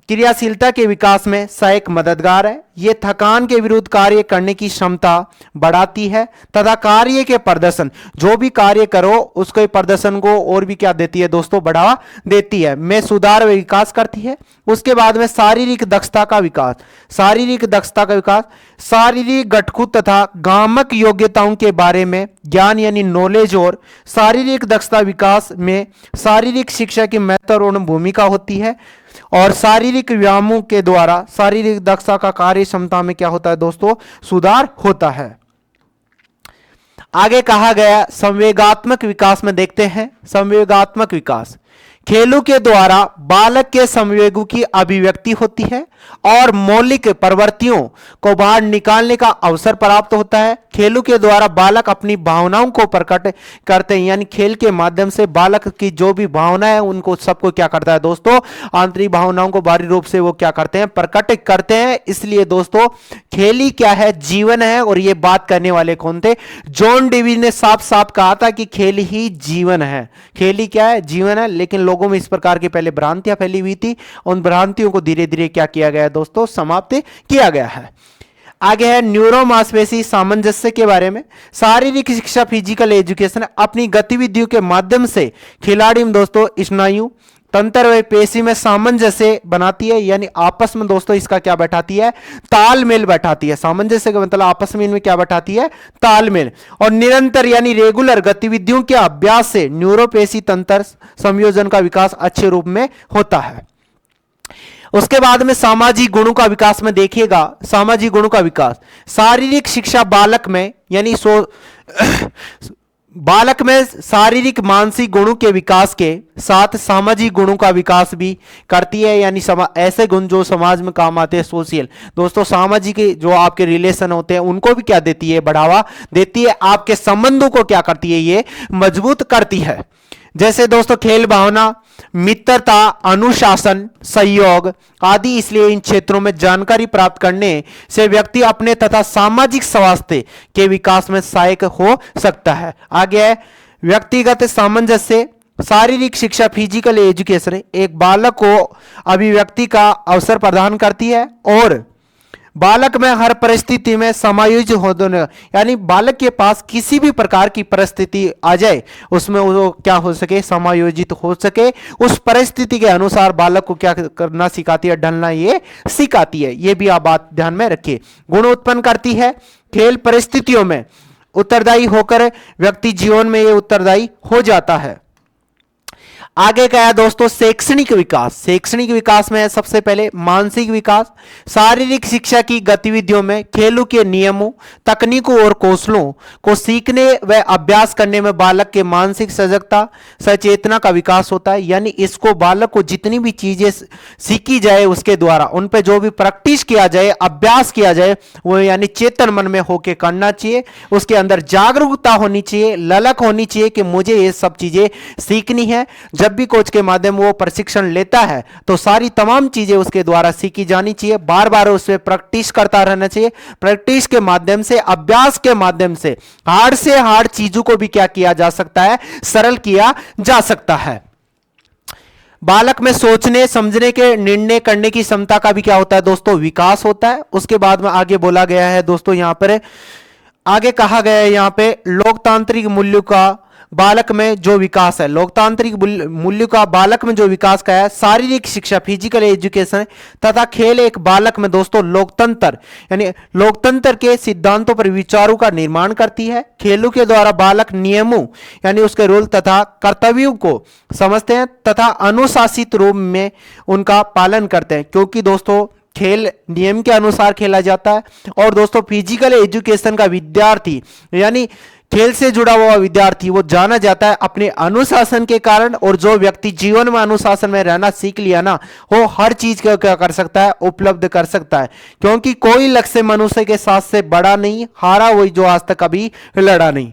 क्रियाशीलता के विकास में सहायक मददगार है। यह थकान के विरुद्ध कार्य करने की क्षमता बढ़ाती है तथा कार्य के प्रदर्शन, जो भी कार्य करो उसके प्रदर्शन को और भी क्या देती है दोस्तों, बढ़ावा देती है, में सुधार व विकास करती है। उसके बाद में शारीरिक दक्षता का विकास, शारीरिक दक्षता का विकास, शारीरिक गठखुद तथा गामक योग्यताओं के बारे में ज्ञान यानी नॉलेज, और शारीरिक दक्षता विकास में शारीरिक शिक्षा की महत्वपूर्ण भूमिका होती है। और शारीरिक व्यायामों के द्वारा शारीरिक दक्षता का कार्य क्षमता में क्या होता है दोस्तों, सुधार होता है। आगे कहा गया संवेगात्मक विकास में देखते हैं। संवेगात्मक विकास, खेलों के द्वारा बालक के संवेगों की अभिव्यक्ति होती है और मौलिक प्रवृत्तियों को बाहर निकालने का अवसर प्राप्त होता है। खेलों के द्वारा बालक अपनी भावनाओं को प्रकट करते हैं, यानी खेल के माध्यम से बालक की जो भी भावना है उनको सबको क्या करता है दोस्तों, आंतरिक भावनाओं को बाहरी रूप से वो क्या करते हैं, प्रकट करते हैं। इसलिए दोस्तों खेल ही क्या है, जीवन है। और ये बात करने वाले कौन थे, जॉन डेवी ने साफ साफ कहा था कि खेल ही जीवन है, खेल ही क्या है, जीवन है। लेकिन लोगों में इस प्रकार की पहले भ्रांतियां फैली हुई थी, उन भ्रांतियों को धीरे धीरे क्या किया गया दोस्तों, समाप्त किया गया है। आगे है न्यूरो मांसपेशी सामंजस्य के बारे में। शारीरिक शिक्षा फिजिकल एजुकेशन अपनी गतिविधियों के माध्यम से खिलाड़ी में दोस्तों स्नायु तंत्र व पेशी में सामंजस्य बनाती है, यानी आपस में दोस्तों इसका क्या बैठाती है, तालमेल बैठाती है। सामंजस्य का मतलब आपस में इनमें क्या बैठाती है, तालमेल। और निरंतर यानी रेगुलर गतिविधियों के अभ्यास से न्यूरोपेशी तंत्र संयोजन का विकास अच्छे रूप में होता है। उसके बाद में सामाजिक गुणों का विकास में देखिएगा, सामाजिक गुणों का विकास, शारीरिक शिक्षा बालक में यानी बालक में शारीरिक मानसिक गुणों के विकास के साथ सामाजिक गुणों का विकास भी करती है, यानी ऐसे गुण जो समाज में काम आते हैं, सोशल दोस्तों, सामाजिक जो आपके रिलेशन होते हैं उनको भी क्या देती है, बढ़ावा देती है। आपके संबंधों को क्या करती है, ये मजबूत करती है। जैसे दोस्तों खेल भावना, मित्रता, अनुशासन, सहयोग आदि। इसलिए इन क्षेत्रों में जानकारी प्राप्त करने से व्यक्ति अपने तथा सामाजिक स्वास्थ्य के विकास में सहायक हो सकता है। आगे है व्यक्तिगत सामंजस्य। शारीरिक शिक्षा फिजिकल एजुकेशन एक बालक को अभिव्यक्ति का अवसर प्रदान करती है और बालक में हर परिस्थिति में समायोजित होने, यानी बालक के पास किसी भी प्रकार की परिस्थिति आ जाए उसमें वो क्या हो सके, समायोजित हो सके। उस परिस्थिति के अनुसार बालक को क्या करना सिखाती है, ढलना ये सिखाती है। ये भी आप बात ध्यान में रखिए। गुण उत्पन्न करती है, खेल परिस्थितियों में उत्तरदायी होकर व्यक्ति जीवन में ये उत्तरदायी हो जाता है। आगे क्या है दोस्तों, शैक्षणिक विकास। शैक्षणिक विकास में है सबसे पहले मानसिक विकास। शारीरिक शिक्षा की गतिविधियों में खेलों के नियमों, तकनीकों और कौशलों को सीखने व अभ्यास करने में बालक के मानसिक सजगता, सचेतना का विकास होता है। यानी इसको बालक को जितनी भी चीजें सीखी जाए उसके द्वारा, उन पे जो भी प्रैक्टिस किया जाए, अभ्यास किया जाए, वो यानी चेतन मन में होके करना चाहिए। उसके अंदर जागरूकता होनी चाहिए, ललक होनी चाहिए कि मुझे ये सब चीजें सीखनी है। जब भी कोच के माध्यम वो प्रशिक्षण लेता है तो सारी तमाम चीजें उसके द्वारा सीखी जानी चाहिए। बार बार उसमें प्रैक्टिस करता रहना चाहिए। प्रैक्टिस के माध्यम से, अभ्यास के माध्यम से हार्ड से हार्ड चीजों को भी क्या किया जा सकता है, सरल किया जा सकता है। बालक में सोचने, समझने के, निर्णय करने की क्षमता का भी क्या होता है दोस्तों, विकास होता है। उसके बाद में आगे बोला गया है दोस्तों, यहां पर आगे कहा गया है यहां पे लोकतांत्रिक मूल्यों का बालक में जो विकास है, लोकतांत्रिक मूल्य का बालक में जो विकास का है, शारीरिक शिक्षा, फिजिकल एजुकेशन तथा खेल एक बालक में दोस्तों लोकतंत्र, यानी लोकतंत्र के सिद्धांतों पर विचारों का निर्माण करती है। खेलों के द्वारा बालक नियमों यानी उसके रूल तथा कर्तव्यों को समझते हैं तथा अनुशासित रूप में उनका पालन करते हैं, क्योंकि दोस्तों खेल नियम के अनुसार खेला जाता है। और दोस्तों फिजिकल एजुकेशन का विद्यार्थी यानी खेल से जुड़ा हुआ विद्यार्थी वो जाना जाता है अपने अनुशासन के कारण। और जो व्यक्ति जीवन में अनुशासन में रहना सीख लिया ना, वो हर चीज को क्या कर सकता है, उपलब्ध कर सकता है, क्योंकि कोई लक्ष्य मनुष्य के साथ से बड़ा नहीं, हारा वही जो आज तक कभी लड़ा नहीं।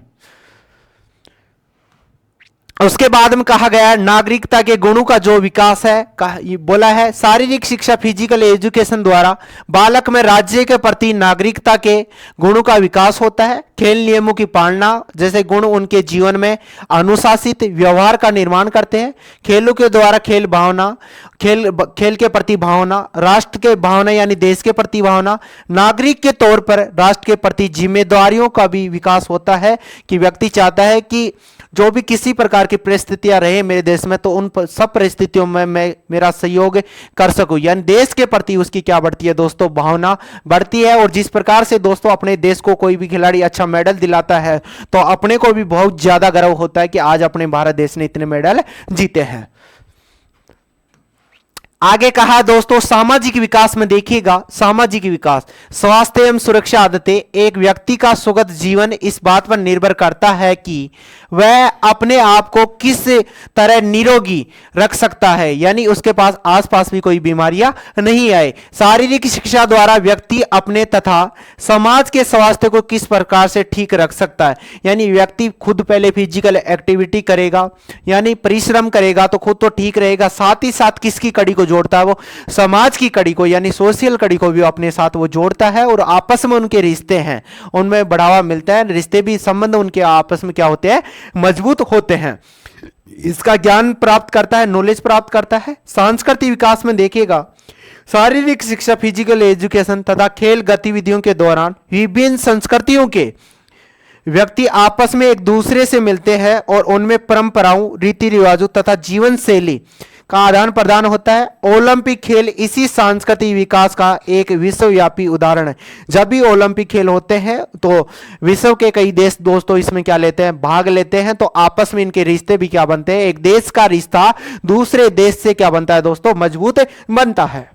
उसके बाद में कहा गया नागरिकता के गुणों का जो विकास है, बोला है शारीरिक शिक्षा, फिजिकल एजुकेशन द्वारा बालक में राज्य के प्रति नागरिकता के गुणों का विकास होता है। खेल नियमों की पालना जैसे गुण उनके जीवन में अनुशासित व्यवहार का निर्माण करते हैं। खेलों के द्वारा खेल भावना, खेल के प्रति भावना, राष्ट्र के भावना यानी देश के प्रति भावना, नागरिक के तौर पर राष्ट्र के प्रति जिम्मेदारियों का भी विकास होता है कि व्यक्ति चाहता है कि जो भी किसी प्रकार की परिस्थितियां रहे मेरे देश में, तो उन सब परिस्थितियों में मैं मेरा सहयोग कर सकूं। यानी देश के प्रति उसकी क्या बढ़ती है दोस्तों, भावना बढ़ती है। और जिस प्रकार से दोस्तों अपने देश को कोई भी खिलाड़ी अच्छा मेडल दिलाता है तो अपने को भी बहुत ज्यादा गर्व होता है कि आज अपने भारत देश ने इतने मेडल जीते हैं। आगे कहा दोस्तों सामाजिक विकास में देखिएगा, सामाजिक विकास, स्वास्थ्य एवं सुरक्षा आदतें। एक व्यक्ति का सुखद जीवन इस बात पर निर्भर करता है कि वह अपने आप को किस तरह निरोगी रख सकता है, यानी उसके पास आसपास भी कोई बीमारियां नहीं आए। शारीरिक शिक्षा द्वारा व्यक्ति अपने तथा समाज के स्वास्थ्य को किस प्रकार से ठीक रख सकता है, यानी व्यक्ति खुद पहले फिजिकल एक्टिविटी करेगा यानी परिश्रम करेगा तो खुद तो ठीक रहेगा, साथ ही साथ किसकी कड़ी को जोड़ता है, वो समाज की कड़ी को यानी सोशल कड़ी को भी अपने साथ वो जोड़ता है। और आपस में उनके रिश्ते हैं उनमें बढ़ावा मिलता है, रिश्ते भी, संबंध उनके आपस में क्या होते हैं, मजबूत होते हैं। इसका ज्ञान प्राप्त करता है, नॉलेज प्राप्त करता है। सांस्कृतिक विकास में देखिएगा शारीरिक शिक्षा, फिजिकल एजुकेशन तथा खेल गतिविधियों के दौरान विभिन्न संस्कृतियों के व्यक्ति आपस में एक दूसरे से मिलते हैं और उनमें परंपराओं, रीति रिवाजों तथा जीवन शैली का आदान प्रदान होता है। ओलंपिक खेल इसी सांस्कृतिक विकास का एक विश्वव्यापी उदाहरण है। जब भी ओलंपिक खेल होते हैं तो विश्व के कई देश दोस्तों इसमें क्या लेते हैं, भाग लेते हैं, तो आपस में इनके रिश्ते भी क्या बनते हैं, एक देश का रिश्ता दूसरे देश से क्या बनता है दोस्तों, मजबूत बनता है।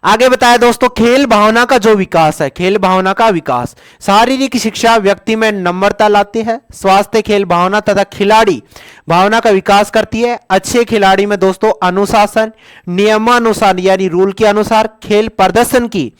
आगे बताया दोस्तों खेल भावना का जो विकास है, खेल भावना का विकास, शारीरिक शिक्षा व्यक्ति में नम्रता लाती है, स्वास्थ्य खेल भावना तथा खिलाड़ी भावना का विकास करती है। अच्छे खिलाड़ी में दोस्तों अनुशासन, नियमानुसार यानी रूल के अनुसार खेल प्रदर्शन की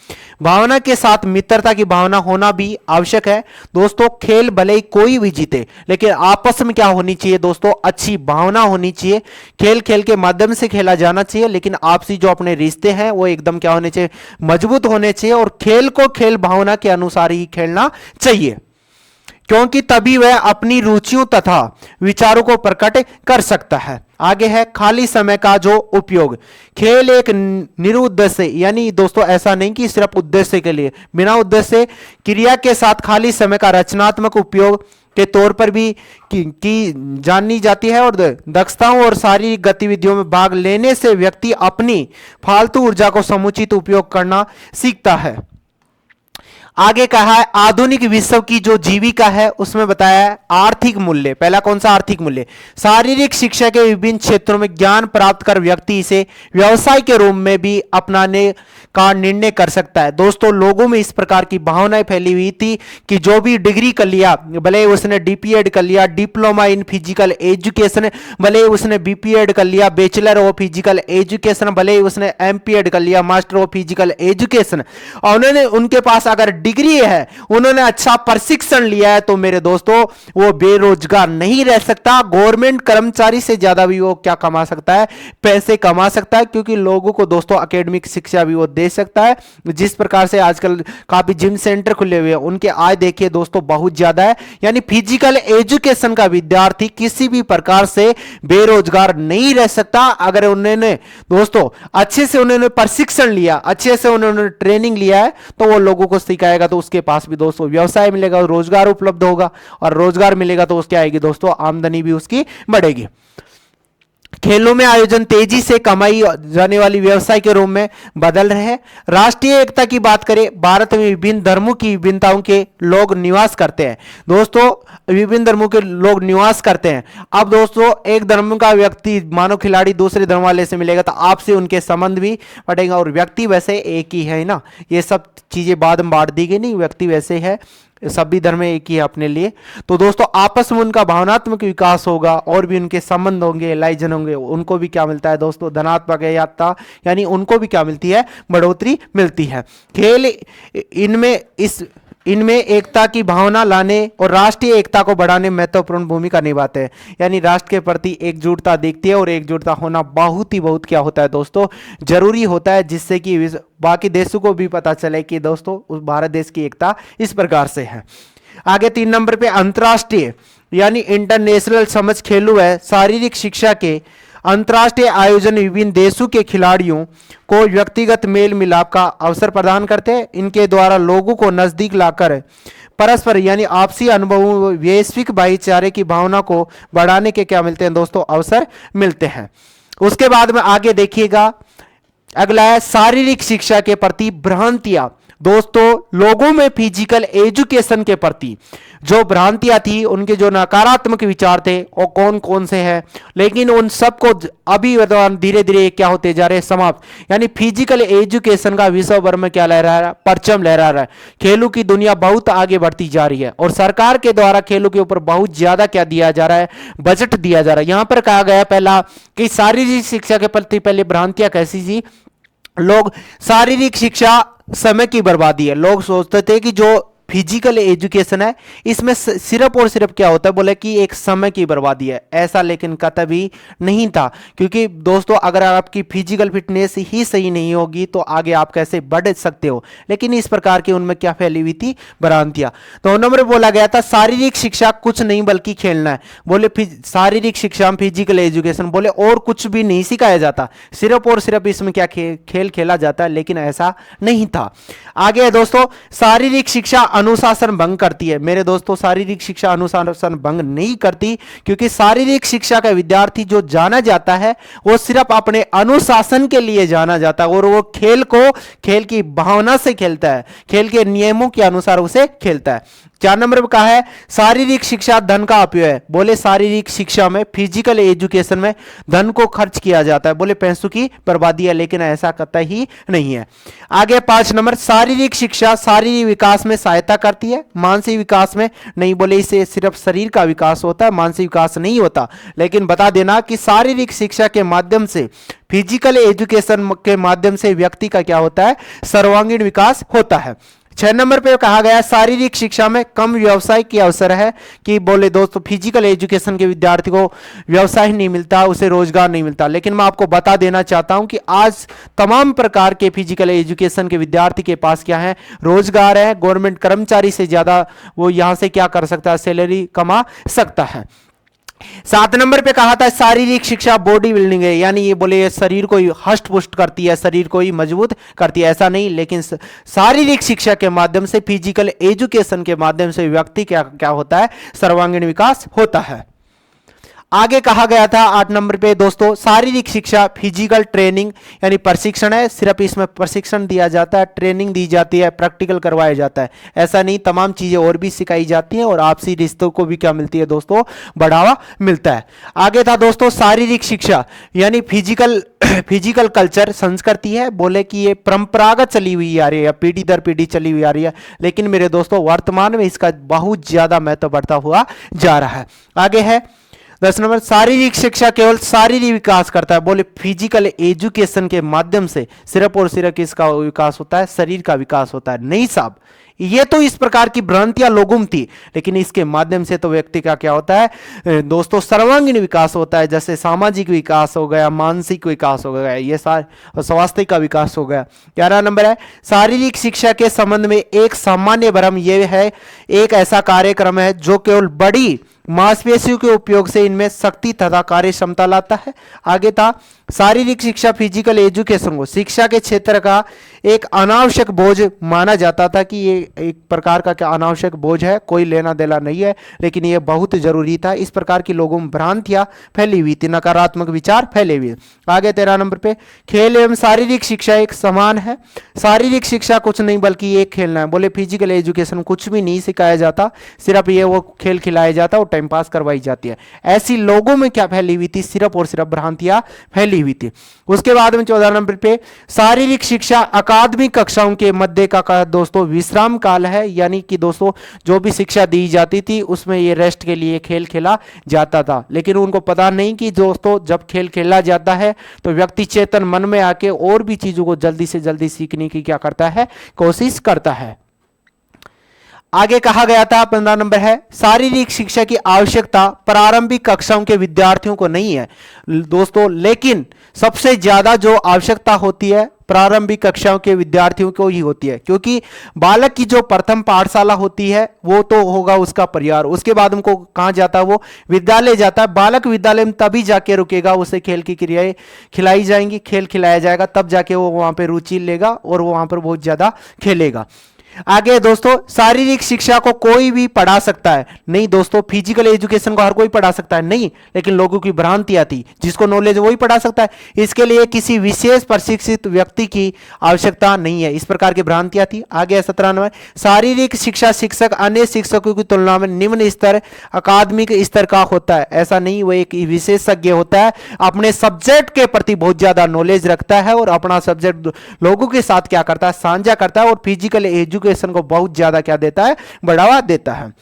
भावना के साथ मित्रता की भावना होना भी आवश्यक है। दोस्तों खेल भले ही कोई भी जीते लेकिन आपस में क्या होनी चाहिए दोस्तों, अच्छी भावना होनी चाहिए। खेल खेल के माध्यम से खेला जाना चाहिए लेकिन आपसी जो अपने रिश्ते हैं वो एकदम क्या होने चाहिए, मजबूत होने चाहिए। और खेल को खेल भावना के अनुसार ही खेलना चाहिए। क्योंकि तभी वह अपनी रुचियों तथा विचारों को प्रकट कर सकता है। आगे है खाली समय का जो उपयोग। खेल एक निरुद्देश्य, यानी दोस्तों ऐसा नहीं कि सिर्फ उद्देश्य के लिए, बिना उद्देश्य क्रिया के साथ खाली समय का रचनात्मक उपयोग के तौर पर भी की जानी जाती है, और दक्षताओं और शारीरिक गतिविधियों में भाग लेने से व्यक्ति अपनी फालतू ऊर्जा को समुचित उपयोग करना सीखता है। आगे कहा है आधुनिक विश्व की जो जीविका है उसमें बताया है आर्थिक मूल्य। पहला कौन सा आर्थिक मूल्य? शारीरिक शिक्षा के विभिन्न क्षेत्रों में ज्ञान प्राप्त कर व्यक्ति इसे व्यवसाय के रूप में भी अपनाने का निर्णय कर सकता है। दोस्तों लोगों में इस प्रकार की भावनाएं फैली हुई थी कि जो भी डिग्री कर लिया, भले उसने डीपीएड कर लिया, डिप्लोमा इन फिजिकल एजुकेशन, भले उसने बीपीएड कर लिया, बैचलर ऑफ फिजिकल एजुकेशन, भले उसने एमपीएड कर लिया, मास्टर ऑफ फिजिकल एजुकेशन, और उन्होंने उनके पास अगर डिग्री है, उन्होंने अच्छा प्रशिक्षण लिया है, तो मेरे दोस्तों वो बेरोजगार नहीं रह सकता। गवर्नमेंट कर्मचारी से ज्यादा भी वो क्या कमा सकता है? पैसे कमा सकता है, क्योंकि लोगों को दोस्तों एकेडमिक शिक्षा भी वो दे सकता है। जिस प्रकार से आजकल काफी जिम सेंटर खुले हुए हैं, उनके आय देखिए दोस्तों बहुत ज्यादा है। यानी फिजिकल एजुकेशन का विद्यार्थी किसी भी प्रकार से बेरोजगार नहीं रह सकता अगर उन्होंने दोस्तों अच्छे से उन्होंने प्रशिक्षण लिया, अच्छे से उन्होंने ट्रेनिंग लिया है, तो वो लोगों को सिखाएगा, तो उसके पास भी दोस्तों व्यवसाय मिलेगा, रोजगार उपलब्ध होगा, और रोजगार मिलेगा तो उसकी आएगी दोस्तों आमदनी भी उसकी बढ़ेगी। खेलों में आयोजन तेजी से कमाई जाने वाली व्यवसाय के रूप में बदल रहे हैं। राष्ट्रीय एकता की बात करें, भारत में विभिन्न धर्मों की विभिन्नताओं के लोग निवास करते हैं। दोस्तों विभिन्न धर्मों के लोग निवास करते हैं। अब दोस्तों एक धर्म का व्यक्ति मानो खिलाड़ी दूसरे धर्म वाले से मिलेगा तो आपसे उनके संबंध भी बढ़ेगा, और व्यक्ति वैसे एक ही है ना, ये सब चीजें बाद में बांट दी गई नहीं, व्यक्ति वैसे है, सभी धर्म एक ही है अपने लिए। तो दोस्तों आपस में उनका भावनात्मक विकास होगा, और भी उनके संबंध होंगे, लाइजन होंगे, उनको भी क्या मिलता है दोस्तों? धनात्मक यात्रा, यानी उनको भी क्या मिलती है? बढ़ोतरी मिलती है। खेल इनमें एकता की भावना लाने और राष्ट्रीय एकता को बढ़ाने में महत्वपूर्ण भूमिका निभाते हैं। यानी राष्ट्र के प्रति एकजुटता दिखती है, और एकजुटता होना बहुत ही बहुत क्या होता है दोस्तों? जरूरी होता है, जिससे कि बाकी देशों को भी पता चले कि दोस्तों उस भारत देश की एकता इस प्रकार से है। आगे 3 नंबर पे अंतर्राष्ट्रीय यानी इंटरनेशनल समझ खेलू है। शारीरिक शिक्षा के अंतर्राष्ट्रीय आयोजन विभिन्न देशों के खिलाड़ियों को व्यक्तिगत मेल मिलाप का अवसर प्रदान करते हैं। इनके द्वारा लोगों को नजदीक लाकर परस्पर यानी आपसी अनुभवों, वैश्विक भाईचारे की भावना को बढ़ाने के क्या मिलते हैं दोस्तों? अवसर मिलते हैं। उसके बाद में आगे देखिएगा, अगला है शारीरिक शिक्षा के प्रति भ्रांतियां। दोस्तों लोगों में फिजिकल एजुकेशन के प्रति जो भ्रांतियां थी, उनके जो नकारात्मक विचार थे वो कौन कौन से हैं, लेकिन उन सबको अभी धीरे धीरे क्या होते जा रहे हैं? समाप्त। यानी फिजिकल एजुकेशन का विश्व भर में क्या लहरा रहा है? परचम लहरा रहा है। खेलों की दुनिया बहुत आगे बढ़ती जा रही है, और सरकार के द्वारा खेलों के ऊपर बहुत ज्यादा क्या दिया जा रहा है? बजट दिया जा रहा है। यहां पर कहा गया पहला कि शारीरिक शिक्षा के प्रति पहले भ्रांतियां कैसी थी? लोग शारीरिक शिक्षा समय की बर्बादी है। लोग सोचते थे कि जो फिजिकल एजुकेशन है इसमें सिर्फ और सिर्फ क्या होता है? बोले कि एक समय की बर्बादी है। ऐसा लेकिन कतई नहीं था, क्योंकि दोस्तों अगर आपकी फिजिकल फिटनेस ही सही नहीं होगी तो आगे आप कैसे बढ़ सकते हो? लेकिन इस प्रकार की उनमें क्या फैली हुई थी? भ्रांतियां। तो नंबर बोला गया था शारीरिक शिक्षा कुछ नहीं बल्कि खेलना है। बोले शारीरिक शिक्षा फिजिकल एजुकेशन, बोले और कुछ भी नहीं सिखाया जाता, सिर्फ और सिर्फ इसमें क्या खेल खेला जाता है, लेकिन ऐसा नहीं था। आगे दोस्तों शारीरिक शिक्षा अनुशासन भंग करती है। मेरे दोस्तों शारीरिक शिक्षा अनुशासन भंग नहीं करती, क्योंकि शारीरिक शिक्षा का विद्यार्थी जो जाना जाता है वो सिर्फ अपने अनुशासन के लिए जाना जाता है, और वो खेल की भावना से खेलता है, खेल के नियमों के अनुसार उसे खेलता है। 4 नंबर पर कहा है शारीरिक शिक्षा धन का अपव्यय है। बोले शारीरिक शिक्षा में फिजिकल एजुकेशन में धन को खर्च किया जाता है, बोले पैसों की बर्बादी है, लेकिन ऐसा कतई ही नहीं है। आगे 5 नंबर शारीरिक शिक्षा शारीरिक विकास में सहायता करती है, मानसिक विकास में नहीं। बोले इससे सिर्फ शरीर का विकास होता है, मानसिक विकास नहीं होता। लेकिन बता देना कि शारीरिक शिक्षा के माध्यम से, फिजिकल एजुकेशन के माध्यम से व्यक्ति का क्या होता है? सर्वांगीण विकास होता है। 6 नंबर पे कहा गया शारीरिक शिक्षा में कम व्यवसाय की अवसर है, कि बोले दोस्तों फिजिकल एजुकेशन के विद्यार्थी को व्यवसाय नहीं मिलता, उसे रोजगार नहीं मिलता। लेकिन मैं आपको बता देना चाहता हूं कि आज तमाम प्रकार के फिजिकल एजुकेशन के विद्यार्थी के पास क्या है, रोजगार है। गवर्नमेंट कर्मचारी से ज्यादा वो यहां से क्या कर सकता है, सैलरी कमा सकता है। 7 नंबर पे कहा था शारीरिक शिक्षा बॉडी बिल्डिंग है, यानी ये बोले शरीर को हष्ट पुष्ट करती है, शरीर को ही मजबूत करती है, ऐसा नहीं, लेकिन शारीरिक शिक्षा के माध्यम से, फिजिकल एजुकेशन के माध्यम से व्यक्ति क्या क्या होता है, सर्वांगीण विकास होता है। आगे कहा गया था 8 नंबर पे दोस्तों, शारीरिक शिक्षा फिजिकल ट्रेनिंग यानी प्रशिक्षण है, सिर्फ इसमें प्रशिक्षण दिया जाता है, ट्रेनिंग दी जाती है, प्रैक्टिकल करवाया जाता है, ऐसा नहीं, तमाम चीजें और भी सिखाई जाती हैं और आपसी रिश्तों को भी क्या मिलती है दोस्तों, बढ़ावा मिलता है। आगे था दोस्तों शारीरिक शिक्षा यानी फिजिकल कल्चर संस्कृति है, बोले कि ये परंपरागत चली हुई आ रही है, पीढ़ी दर पीढ़ी चली हुई आ रही है, लेकिन मेरे दोस्तों वर्तमान में इसका बहुत ज्यादा महत्व बढ़ता हुआ जा रहा है। आगे है 10 नंबर, शारीरिक शिक्षा केवल शारीरिक विकास करता है, बोले फिजिकल एजुकेशन के माध्यम से सिर्फ और सिर्फ किसका विकास होता है, शरीर का विकास होता है। नहीं साहब, ये तो इस प्रकार की भ्रांतियां लोगों में थी, लेकिन इसके माध्यम से तो व्यक्ति का क्या होता है दोस्तों, सर्वांगीण विकास होता है, जैसे सामाजिक विकास हो गया, मानसिक विकास हो गया, ये स्वास्थ्य का विकास हो गया। 11 नंबर है शारीरिक शिक्षा के संबंध में एक सामान्य भ्रम यह है, एक ऐसा कार्यक्रम है जो केवल बड़ी मांसपेशियों के उपयोग से इनमें शक्ति तथा कार्य क्षमता लाता है। आगे था शारीरिक शिक्षा फिजिकल एजुकेशन को शिक्षा के क्षेत्र का एक अनावश्यक बोझ माना जाता था, कि ये एक प्रकार का क्या अनावश्यक बोझ है, कोई लेना देना नहीं है, लेकिन ये बहुत जरूरी था। इस प्रकार की लोगों में भ्रांतियां फैली हुई थी, नकारात्मक विचार फैले हुए। आगे 13 नंबर पे खेल एवं शारीरिक शिक्षा एक समान है, शारीरिक शिक्षा कुछ नहीं बल्कि एक खेलना है, बोले फिजिकल एजुकेशन कुछ भी नहीं सिखाया जाता, सिर्फ ये वो खेल खिलाया जाता और टाइम पास करवाई जाती है। ऐसी लोगों में क्या फैली हुई थी, सिर्फ और सिर्फ भ्रांतियां फैली हुई थी। उसके बाद में 14 नंबर पे शारीरिक शिक्षा अकादमिक कक्षाओं के मध्य का दोस्तों विश्राम काल है, यानी कि दोस्तों जो भी शिक्षा दी जाती थी उसमें ये रेस्ट के लिए खेल खेला जाता था, लेकिन उनको पता नहीं कि दोस्तों जब खेल खेला जाता है तो व्यक्ति चेतन मन में आके और भी चीजों को जल्दी से जल्दी सीखने की क्या करता है, कोशिश करता है। आगे कहा गया था 15 नंबर है शारीरिक शिक्षा की आवश्यकता प्रारंभिक कक्षाओं के विद्यार्थियों को नहीं है दोस्तों, लेकिन सबसे ज्यादा जो आवश्यकता होती है प्रारंभिक कक्षाओं के विद्यार्थियों को ही होती है, क्योंकि बालक की जो प्रथम पाठशाला होती है वो तो होगा उसका परिवार, उसके बाद उनको कहां जाता है, वो विद्यालय जाता है। बालक विद्यालय में तभी जाके रुकेगा, उसे खेल की क्रियाएं खिलाई जाएंगी, खेल खिलाया जाएगा, तब जाके वो वहां पे रुचि लेगा और वो वहां पर बहुत ज्यादा खेलेगा। आगे दोस्तों शारीरिक शिक्षा को कोई भी पढ़ा सकता है, नहीं दोस्तों, फिजिकल एजुकेशन को हर कोई पढ़ा सकता है, नहीं, लेकिन लोगों की भ्रांतियां थी, जिसको नॉलेज वही पढ़ा सकता है, इसके लिए किसी विशेष प्रशिक्षित व्यक्ति की आवश्यकता नहीं है, इस प्रकार की भ्रांतियां थी। आगे 17 नंबर शारीरिक शिक्षा शिक्षक अन्य शिक्षकों की तुलना में निम्न स्तर अकादमिक स्तर का होता है, ऐसा नहीं, वो एक विशेषज्ञ होता है, अपने सब्जेक्ट के प्रति बहुत ज्यादा नॉलेज रखता है और अपना सब्जेक्ट लोगों के साथ क्या करता है, साझा करता है और फिजिकल एजुकेशन को बहुत ज्यादा क्या देता है, बढ़ावा देता है।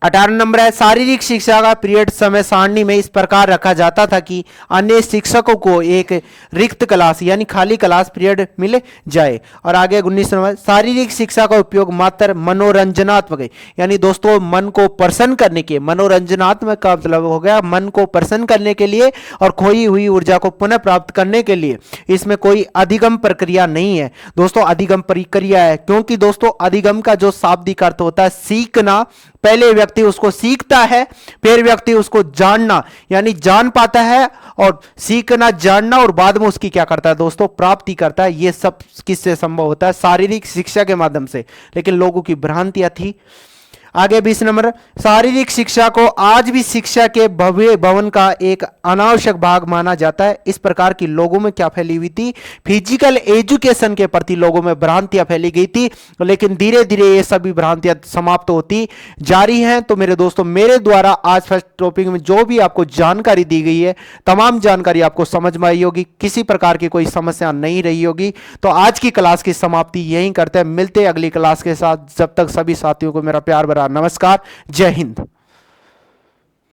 18 नंबर है शारीरिक शिक्षा का पीरियड समय सारणी में इस प्रकार रखा जाता था कि अन्य शिक्षकों को एक रिक्त क्लास यानी खाली क्लास पीरियड मिल जाए। और आगे 19 नंबर शारीरिक शिक्षा का उपयोग मात्र मनोरंजनात्मक है, यानी दोस्तों मन को प्रसन्न करने के, मनोरंजनात्मक का मतलब हो गया मन को प्रसन्न करने के लिए और खोई हुई ऊर्जा को पुनः प्राप्त करने के लिए, इसमें कोई अधिगम प्रक्रिया नहीं है दोस्तों, अधिगम प्रक्रिया है, क्योंकि दोस्तों अधिगम का जो शाब्दिक अर्थ होता है सीखना, पहले व्यक्ति उसको सीखता है फिर व्यक्ति उसको जानना यानी जान पाता है और सीखना जानना और बाद में उसकी क्या करता है दोस्तों, प्राप्ति करता है। ये सब किससे संभव होता है, शारीरिक शिक्षा के माध्यम से, लेकिन लोगों की भ्रांतियां थी। आगे 20 नंबर शारीरिक शिक्षा को आज भी शिक्षा के भव्य भवन का एक अनावश्यक भाग माना जाता है। इस प्रकार की लोगों में क्या फैली हुई थी, फिजिकल एजुकेशन के प्रति लोगों में भ्रांतियां फैली गई थी, लेकिन धीरे धीरे ये सभी भ्रांतियां समाप्त होती जा रही हैं। तो मेरे दोस्तों मेरे द्वारा आज फर्स्ट टॉपिक में जो भी आपको जानकारी दी गई है तमाम जानकारी आपको समझ में आई होगी, किसी प्रकार की कोई समस्या नहीं रही होगी। तो आज की क्लास की समाप्ति यहीं करते हैं, मिलते हैं अगली क्लास के साथ। जब तक सभी साथियों को मेरा प्यार भरा नमस्कार, जय हिंद।